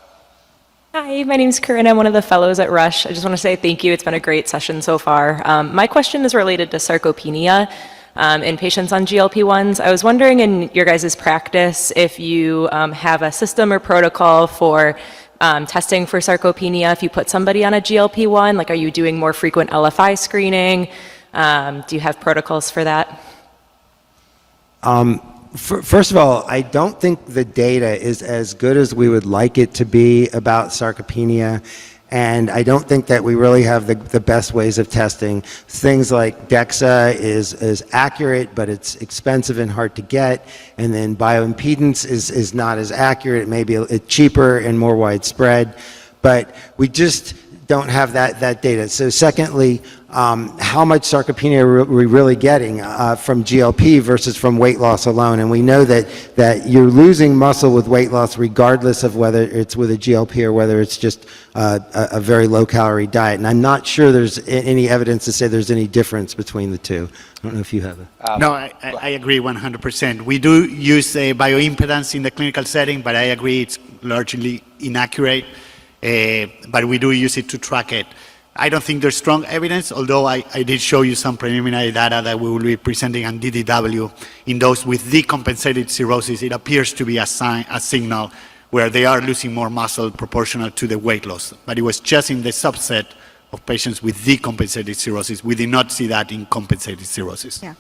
[SPEAKER 9] Hi, my name's Corinne. I'm one of the fellows at Rush. I just want to say thank you. It's been a great session so far. My question is related to sarcopenia in patients on GLP-1s. I was wondering in your guys' practice if you have a system or protocol for testing for sarcopenia if you put somebody on a GLP-1, like are you doing more frequent LFI screening? Do you have protocols for that?
[SPEAKER 7] First of all, I don't think the data is as good as we would like it to be about sarcopenia. And I don't think that we really have the best ways of testing. Things like DEXA is accurate, but it's expensive and hard to get. And then bioimpedance is not as accurate. It may be cheaper and more widespread. But we just don't have that data. So secondly, how much sarcopenia are we really getting from GLP versus from weight loss alone? And we know that you're losing muscle with weight loss regardless of whether it's with a GLP or whether it's just a very low-calorie diet. And I'm not sure there's any evidence to say there's any difference between the two. I don't know if you have a...
[SPEAKER 3] No, I agree 100%. We do use bioimpedance in the clinical setting, but I agree it's largely inaccurate. But we do use it to track it. I don't think there's strong evidence, although I did show you some preliminary data that we will be presenting on DDW. In those with decompensated cirrhosis, it appears to be a signal where they are losing more muscle proportional to the weight loss. But it was just in the subset of patients with decompensated cirrhosis. We did not see that in compensated cirrhosis.
[SPEAKER 4] Yeah.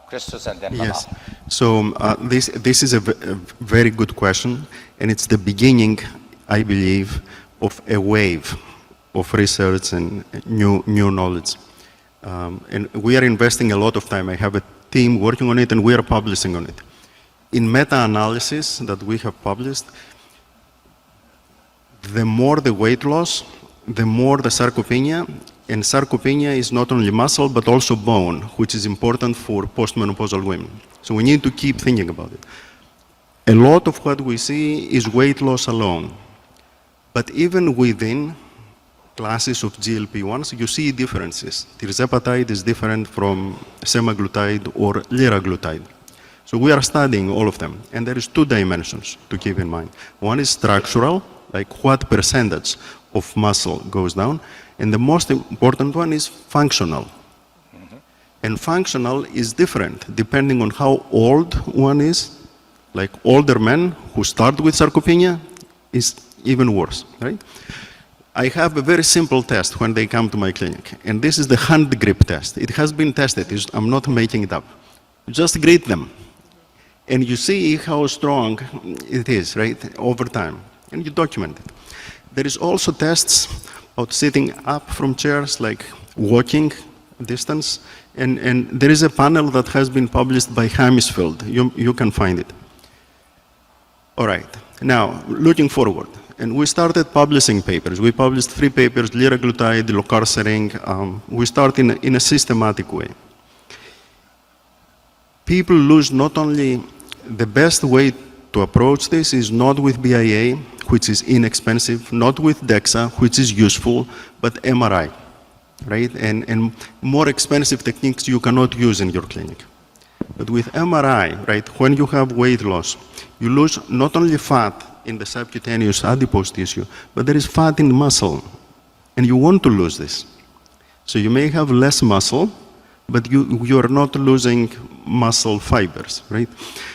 [SPEAKER 1] Christos and then
[SPEAKER 5] Yes.
[SPEAKER 1] Manal.
[SPEAKER 5] So this is a very good question, and it's the beginning, I believe, of a wave of research and new knowledge. And we are investing a lot of time. I have a team working on it, and we are publishing on it. In meta-analysis that we have published, the more the weight loss, the more the sarcopenia, and sarcopenia is not only muscle, but also bone, which is important for postmenopausal women. So we need to keep thinking about it. A lot of what we see is weight loss alone. But even within classes of GLP-1s, you see differences. Tirzepatide is different from semaglutide or liraglutide. So we are studying all of them. And there is 2 dimensions to keep in mind. One is structural, like what percentage of muscle goes down. And the most important one is functional. Mm-hmm. And functional is different depending on how old one is. Like older men who start with sarcopenia is even worse, right? I have a very simple test when they come to my clinic, and this is the hand grip test. It has been tested. I'm not making it up. Just grip them, and you see how strong it is, right, over time, and you document it. There is also tests of sitting up from chairs, like walking distance, and there is a panel that has been published by Hamisfield. You can find it. All right, now, looking forward. And we started publishing papers. We published 3 papers, liraglutide, locurcering. We start in a systematic way. People lose not only, the best way to approach this is not with BIA, which is inexpensive, not with DEXA, which is useful, but MRI, right? And more expensive techniques you cannot use in your clinic. But with MRI, right, when you have weight loss, you lose not only fat in the subcutaneous adipose tissue, but there is fat in the muscle, and you want to lose this. So you may have less muscle, but you are not losing muscle fibers, right?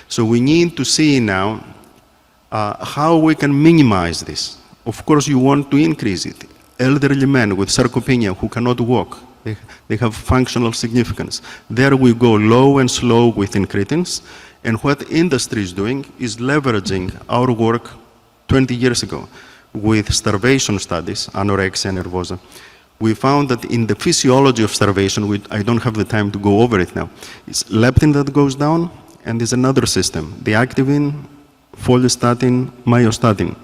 [SPEAKER 5] So we need to see now how we can minimize this. Of course, you want to increase it. Elderly men with sarcopenia who cannot walk, they have functional significance. There we go low and slow with incretins, and what industry is doing is leveraging our work 20 years ago with starvation studies, anorexia nervosa. We found that in the physiology of starvation, I don't have the time to go over it now, it's leptin that goes down, and there's another system, the activin, follistatin, myostatin.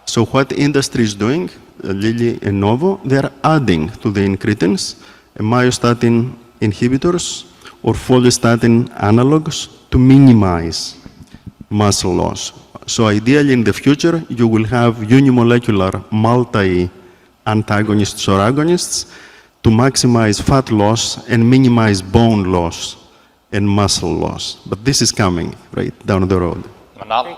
[SPEAKER 5] So what industry is doing, Lilly and Novo, they're adding to the incretins myostatin inhibitors or follistatin analogs to minimize muscle loss. So ideally in the future, you will have unimolecular multi-antagonists or agonists to maximize fat loss and minimize bone loss and muscle loss. But this is coming right down the road.
[SPEAKER 1] Manal?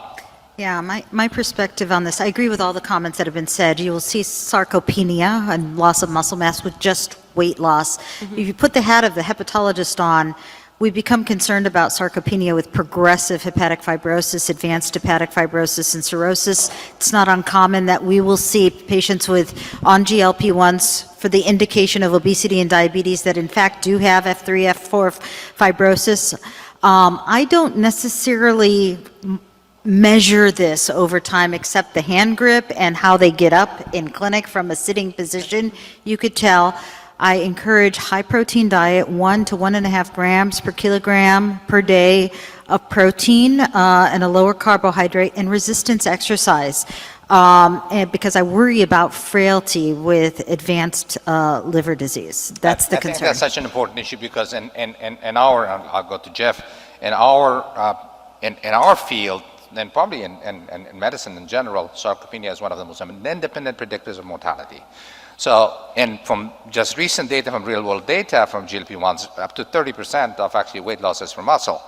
[SPEAKER 4] Yeah, my perspective on this, I agree with all the comments that have been said. You will see sarcopenia and loss of muscle mass with just weight loss. If you put the hat of the hepatologist on, we become concerned about sarcopenia with progressive hepatic fibrosis, advanced hepatic fibrosis, and cirrhosis. It's not uncommon that we will see patients on GLP-1s for the indication of obesity and diabetes that in fact do have F3, F4 fibrosis. I don't necessarily measure this over time except the hand grip and how they get up in clinic from a sitting position. You could tell. I encourage high protein diet, 1 to 1.5 grams per kilogram per day of protein and a lower carbohydrate and resistance exercise and because I worry about frailty with advanced liver disease. That's the concern.
[SPEAKER 1] I think that's such an important issue because in our, I'll go to Jeff, in our field, and probably in medicine in general, sarcopenia is one of the most independent predictors of mortality. So, and from just recent data from real world data from GLP-1s, up to 30% of actually weight loss is from muscle.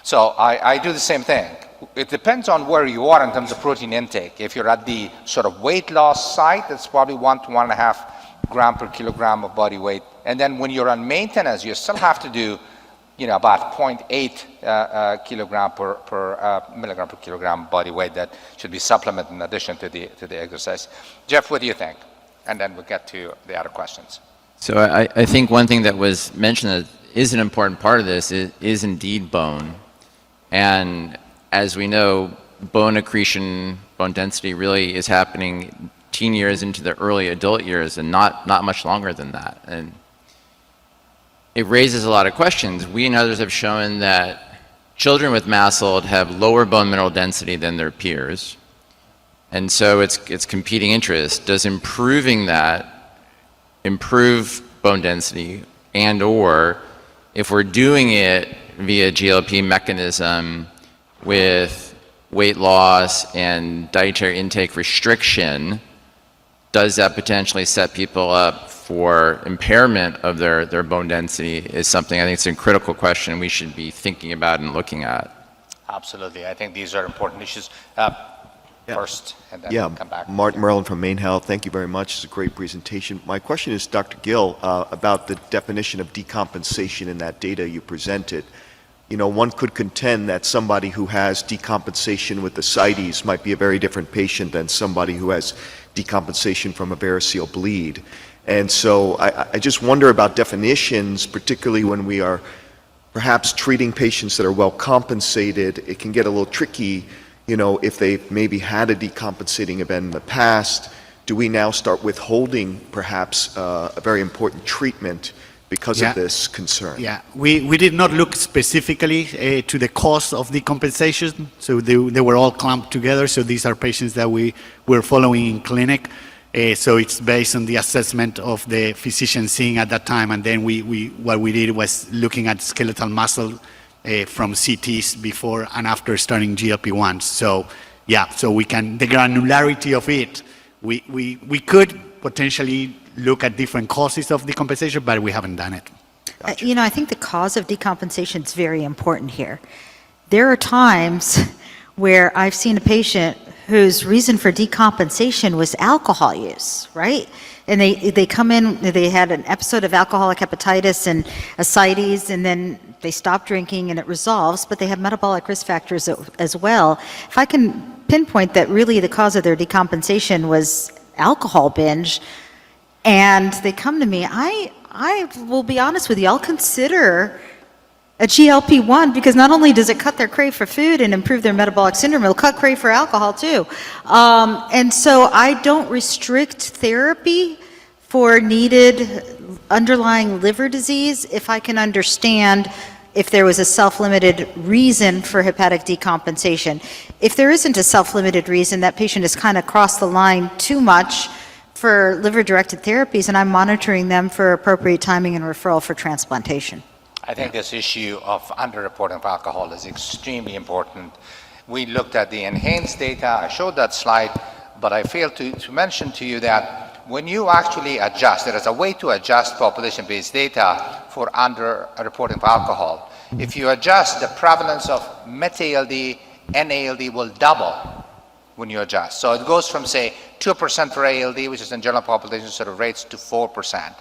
[SPEAKER 1] So I do the same thing. It depends on where you are in terms of protein intake. If you're at the sort of weight loss site, it's probably 1 to 1.5 gram per kilogram of body weight. And then when you're on maintenance, you still have to do, about 0.8 kilogram per milligram per kilogram body weight that should be supplemented in addition to the exercise. Jeff, what do you think? And then we'll get to the other questions.
[SPEAKER 10] So I think one thing that was mentioned that is an important part of this is indeed bone. And as we know, bone accretion, bone density really is happening teen years into the early adult years and not much longer than that. And it raises a lot of questions. We and others have shown that children with MASLD have lower bone mineral density than their peers. And so it's competing interest. Does improving that improve bone density, and or if we're doing it via GLP mechanism with weight loss and dietary intake restriction, does that potentially set people up for impairment of their bone density is something I think it's a critical question we should be thinking about and looking at.
[SPEAKER 1] Absolutely. I think these are important issues. First, and then come back.
[SPEAKER 11] Martin Merlin from Maine Health. Thank you very much. It's a great presentation. My question is, Dr. Gill, about the definition of decompensation in that data you presented. One could contend that somebody who has decompensation with ascites might be a very different patient than somebody who has decompensation from a variceal bleed. And so I just wonder about definitions, particularly when we are perhaps treating patients that are well compensated. It can get a little tricky. If they've maybe had a decompensating event in the past, do we now start withholding perhaps a very important treatment because of this concern?
[SPEAKER 3] Yeah, we did not look specifically to the cause of decompensation, so they were all clumped together, so these are patients that we were following in clinic. So it's based on the assessment of the physician seeing at that time, and then what we did was looking at skeletal muscle from CTs before and after starting GLP-1s. So we can, the granularity of it, we could potentially look at different causes of decompensation, but we haven't done it.
[SPEAKER 4] You know, I think the cause of decompensation is very important here. There are times where I've seen a patient whose reason for decompensation was alcohol use, right? And they come in, they had an episode of alcoholic hepatitis and ascites, and then they stop drinking and it resolves, but they have metabolic risk factors as well. If I can pinpoint that really the cause of their decompensation was alcohol binge, and they come to me, I will be honest with you, I'll consider a GLP-1 because not only does it cut their crave for food and improve their metabolic syndrome, it'll cut crave for alcohol too. And so I don't restrict therapy for needed underlying liver disease if I can understand if there was a self-limited reason for hepatic decompensation. If there isn't a self-limited reason, that patient has kind of crossed the line too much for liver-directed therapies, and I'm monitoring them for appropriate timing and referral for transplantation.
[SPEAKER 1] I think this issue of underreporting of alcohol is extremely important. We looked at the enhanced data, I showed that slide, but I failed to mention to you that when you actually adjust, there is a way to adjust population-based data for underreporting of alcohol. If you adjust, the prevalence of MetALD, NALD will double when you adjust. So it goes from, say, 2% for ALD, which is in general population sort of rates, to 4%.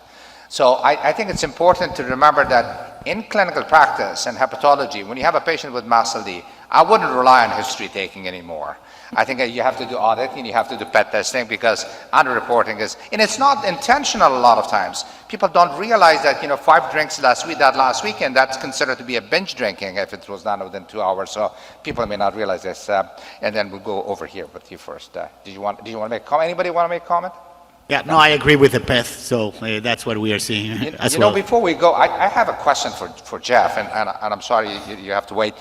[SPEAKER 1] So I think it's important to remember that in clinical practice and hepatology, when you have a patient with MASLD, I wouldn't rely on history taking anymore. I think you have to do audit and you have to do PET testing because underreporting is, and it's not intentional a lot of times. People don't realize that, 5 drinks that last weekend, that's considered to be a binge drinking if it was done within 2 hours. So people may not realize this. And then we'll go over here with you first. Did you want to make a comment? Anybody want to make a comment?
[SPEAKER 3] Yeah, no, I agree with the PET, so that's what we are seeing as well.
[SPEAKER 1] Before we go, I have a question for Jeff, and I'm sorry you have to wait.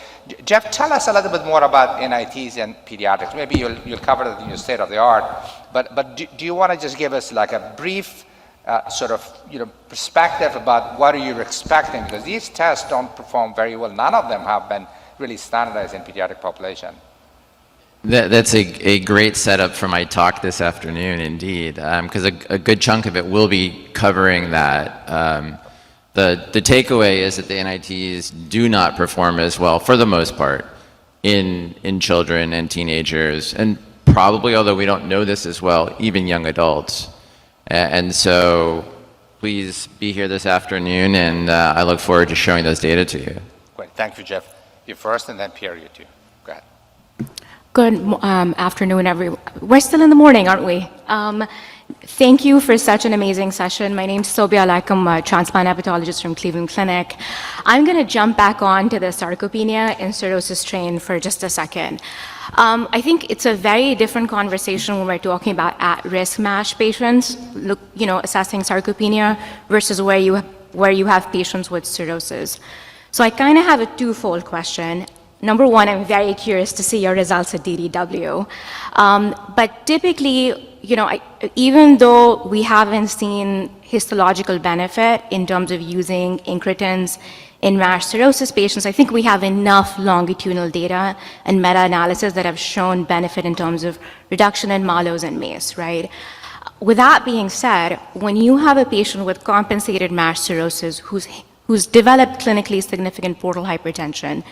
[SPEAKER 1] Jeff, tell us a little bit more about NITs and pediatrics. Maybe you'll cover it in your state of the art, but do you want to just give us like a brief perspective about what are you expecting? Because these tests don't perform very well. None of them have been really standardized in pediatric population.
[SPEAKER 10] That's a great setup for my talk this afternoon, indeed, because a good chunk of it will be covering that. The takeaway is that the NITs do not perform as well, for the most part, in children and teenagers, and probably, although we don't know this as well, even young adults. And so please be here this afternoon, and I look forward to showing those data to you.
[SPEAKER 1] Great. Thank you, Jeff. You first, and then Pierre, you too. Go ahead.
[SPEAKER 12] Good afternoon, everyone. We're still in the morning, aren't we? Thank you for such an amazing session. My name's Zobair Younossi. I'm a transplant hepatologist from Cleveland Clinic. I'm going to jump back on to the sarcopenia and cirrhosis train for just a second. I think it's a very different conversation when we're talking about at-risk MASH patients, assessing sarcopenia versus where you have patients with cirrhosis. So I kind of have a twofold question. Number one, I'm very curious to see your results at DDW. But typically, even though we haven't seen histological benefit in terms of using incretins in MASH cirrhosis patients, I think we have enough longitudinal data and meta-analysis that have shown benefit in terms of reduction in MALOs and MACE, right? With that being said, when you have a patient with compensated MASH cirrhosis who's developed clinically significant portal hypertension,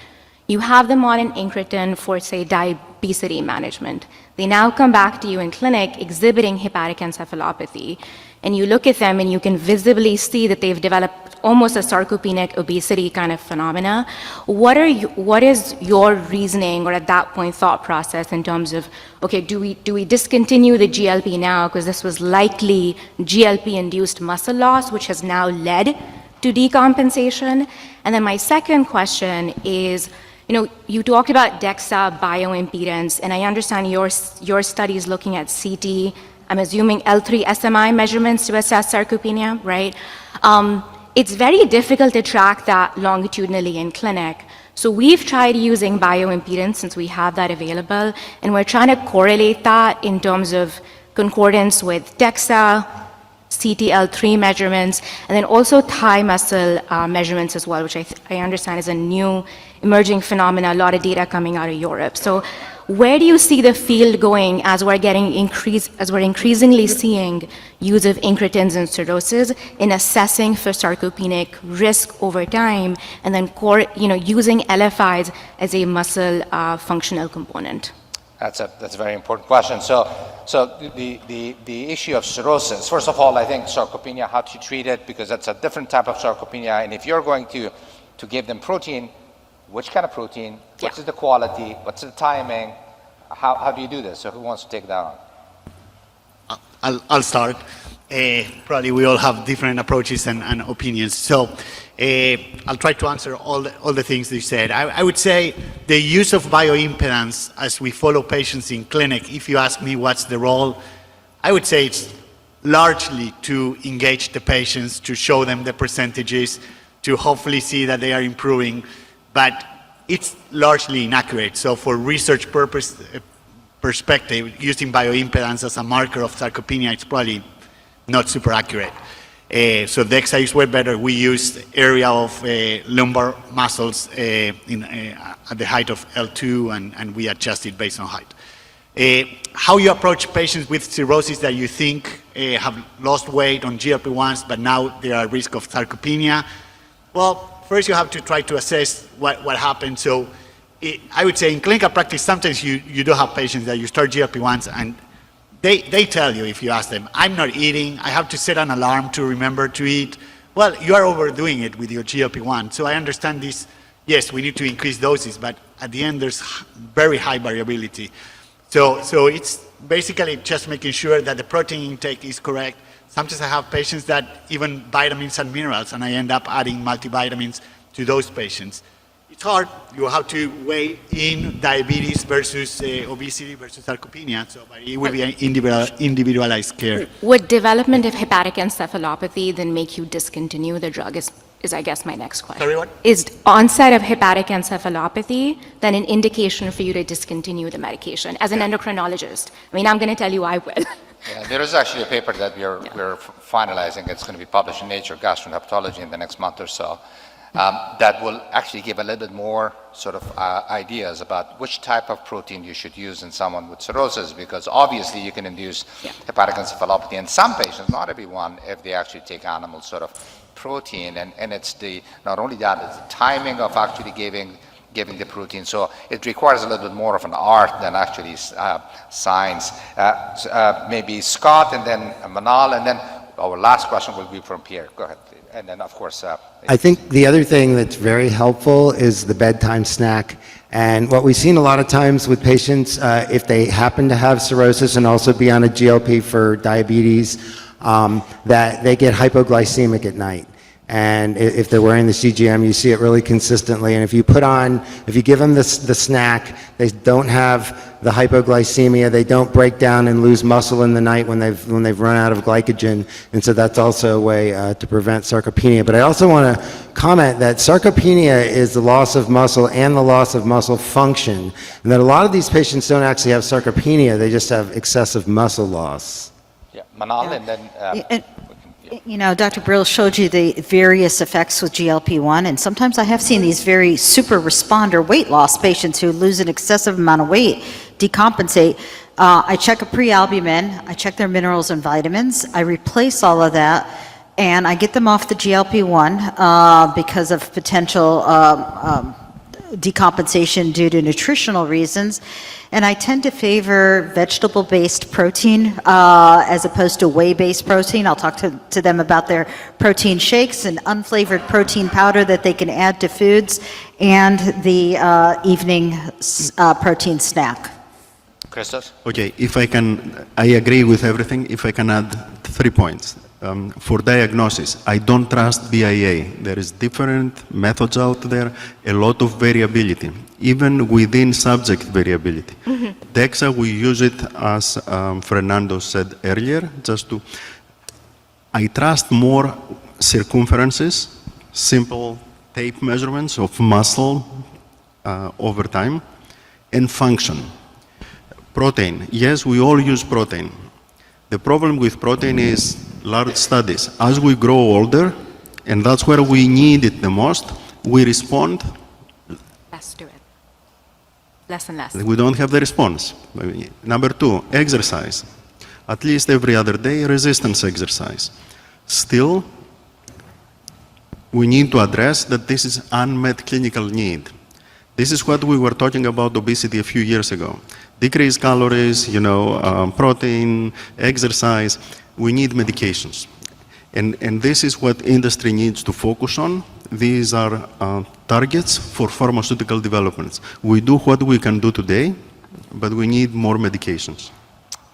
[SPEAKER 12] you have them on an incretin for, say, diabetes management. They now come back to you in clinic exhibiting hepatic encephalopathy, and you look at them and you can visibly see that they've developed almost a sarcopenic obesity kind of phenomena. What is your reasoning, or at that point thought process, in terms of, okay, do we discontinue the GLP now because this was likely GLP-induced muscle loss, which has now led to decompensation? And then my second question is, you talked about DEXA bioimpedance, and I understand your study is looking at CT, I'm assuming L3 SMI measurements to assess sarcopenia, right? It's very difficult to track that longitudinally in clinic. So we've tried using bioimpedance since we have that available, and we're trying to correlate that in terms of concordance with DEXA, CTL3 measurements, and then also thigh muscle measurements as well, which I understand is a new emerging phenomena, a lot of data coming out of Europe. So Where do you see the field going as we're increasingly seeing use of incretins in cirrhosis in assessing for sarcopenic risk over time, and then using LFIs as a muscle functional component?
[SPEAKER 1] That's a very important question. So the issue of cirrhosis, first of all, I think sarcopenia, how to treat it, because that's a different type of sarcopenia. And if you're going to give them protein, which kind of protein? What's the quality? What's the timing? How do you do this? So who wants to take that on?
[SPEAKER 3] I'll start. Probably we all have different approaches and opinions. So I'll try to answer all the things you said. I would say the use of bioimpedance as we follow patients in clinic, if you ask me what's the role, I would say it's largely to engage the patients, to show them the percentages, to hopefully see that they are improving, but it's largely inaccurate. So for research perspective, using bioimpedance as a marker of sarcopenia, it's probably not super accurate. So DEXA is way better. We use area of lumbar muscles at the height of L2, and we adjust it based on height. How you approach patients with cirrhosis that you think have lost weight on GLP-1s, but now they are at risk of sarcopenia? Well, first you have to try to assess what happened. So I would say in clinical practice, sometimes you do have patients that you start GLP-1s and they tell you, if you ask them, I'm not eating, I have to set an alarm to remember to eat. Well, you are overdoing it with your GLP-1. So I understand this, yes, we need to increase doses, but at the end there's very high variability. So it's basically just making sure that the protein intake is correct. Sometimes I have patients that even vitamins and minerals, and I end up adding multivitamins to those patients. It's hard. You have to weigh in diabetes versus obesity versus sarcopenia, so but it will be an individualized care.
[SPEAKER 12] Would development of hepatic encephalopathy then make you discontinue the drug is I guess my next question.
[SPEAKER 3] Sorry, what?
[SPEAKER 12] Is onset of hepatic encephalopathy then an indication for you to discontinue the medication? As an endocrinologist, I mean, I'm going to tell you I will.
[SPEAKER 1] Yeah, there is actually a paper that we're finalizing. It's going to be published in Nature Gastroenterology in the next month or so. That will actually give a little bit more sort of ideas about which type of protein you should use in someone with cirrhosis, because obviously you can induce hepatic encephalopathy in some patients, not everyone, if they actually take animal sort of protein. And it's not only that, it's the timing of actually giving the protein. So it requires a little bit more of an art than actually science. Maybe Scott and then Manal, and then our last question will be from Pierre. Go ahead. And then, of course...
[SPEAKER 7] I think the other thing that's very helpful is the bedtime snack. And what we've seen a lot of times with patients, if they happen to have cirrhosis and also be on a GLP for diabetes, that they get hypoglycemic at night. And if they're wearing the CGM, you see it really consistently. And if you give them the snack, they don't have the hypoglycemia, they don't break down and lose muscle in the night when they've run out of glycogen. And so that's also a way to prevent sarcopenia. But I also want to comment that sarcopenia is the loss of muscle and the loss of muscle function. And that a lot of these patients don't actually have sarcopenia, they just have excessive muscle loss.
[SPEAKER 1] Yeah, Manal, and then...
[SPEAKER 4] You know, Dr. Bril showed you the various effects with GLP-1, and sometimes I have seen these very super responder weight loss patients who lose an excessive amount of weight, decompensate. I check a pre-albumin, I check their minerals and vitamins, I replace all of that, and I get them off the GLP-1 because of potential decompensation due to nutritional reasons. And I tend to favor vegetable-based protein as opposed to whey-based protein. I'll talk to them about their protein shakes and unflavored protein powder that they can add to foods, and the evening protein snack.
[SPEAKER 1] Christos?
[SPEAKER 5] Okay, I agree with everything. If I can add 3 points. For diagnosis, I don't trust BIA. There is different methods out there, a lot of variability, even within subject variability. DEXA, we use it as Fernando said earlier, I trust more circumferences, simple tape measurements of muscle over time, and function. Protein, yes, we all use protein. The problem with protein is large studies. As we grow older, and that's where we need it the most, we respond
[SPEAKER 12] Let's do it. Less and less.
[SPEAKER 5] We don't have the response. Number two, exercise. At least every other day, resistance exercise. Still, we need to address that this is unmet clinical need. This is what we were talking about obesity a few years ago. Decrease calories, protein, exercise. We need medications. And this is what industry needs to focus on. These are targets for pharmaceutical developments. We do what we can do today, but we need more medications.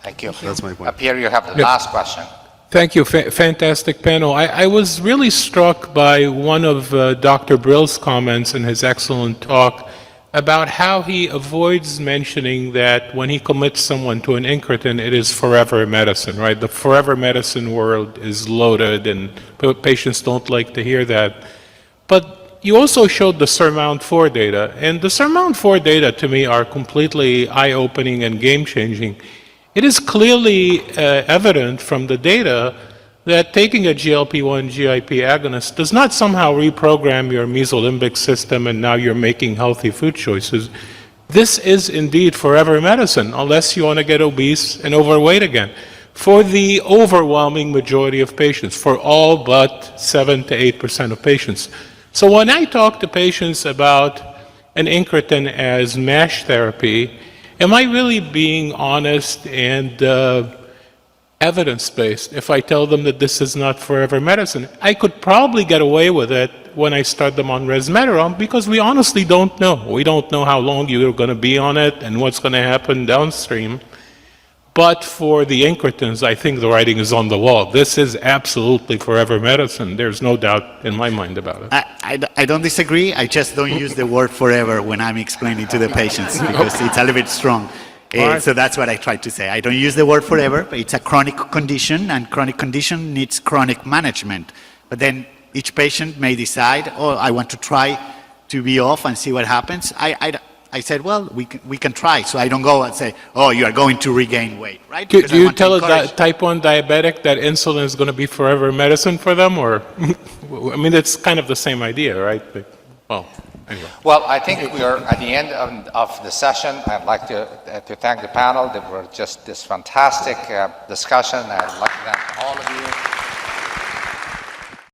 [SPEAKER 1] Thank you.
[SPEAKER 5] That's my point.
[SPEAKER 1] Pierre, you have the last question.
[SPEAKER 13] Thank you. Fantastic panel. I was really struck by one of Dr. Bril's comments in his excellent talk about how he avoids mentioning that when he commits someone to an incretin, it is forever medicine, right? The forever medicine world is loaded, and patients don't like to hear that. But you also showed the SURMOUNT-4 data, and the SURMOUNT-4 data to me are completely eye-opening and game-changing. It is clearly evident from the data that taking a GLP-1 GIP agonist does not somehow reprogram your mesolimbic system and now you're making healthy food choices. This is indeed forever medicine, unless you want to get obese and overweight again. For the overwhelming majority of patients, for all but 7 to 8% of patients. So when I talk to patients about an incretin as MASH therapy, am I really being honest and evidence-based if I tell them that this is not forever medicine? I could probably get away with it when I start them on resmetirom because we honestly don't know. We don't know how long you're going to be on it and what's going to happen downstream. But for the incretins, I think the writing is on the wall. This is absolutely forever medicine. There's no doubt in my mind about it.
[SPEAKER 3] I don't disagree. I just don't use the word forever when I'm explaining to the patients because it's a little bit strong.
[SPEAKER 13] Right.
[SPEAKER 3] So that's what I tried to say. I don't use the word forever, but it's a chronic condition, and chronic condition needs chronic management. But then each patient may decide, oh, I want to try to be off and see what happens. I said, well, we can try. So I don't go and say, oh, you are going to regain weight, right?
[SPEAKER 13] Do you tell a type 1 diabetic that insulin is going to be forever medicine for them? Or, I mean, it's kind of the same idea, right? But, well, anyway.
[SPEAKER 1] Well, I think we are at the end of the session. I'd like to thank the panel. They were just this fantastic discussion. I'd like to thank all of you.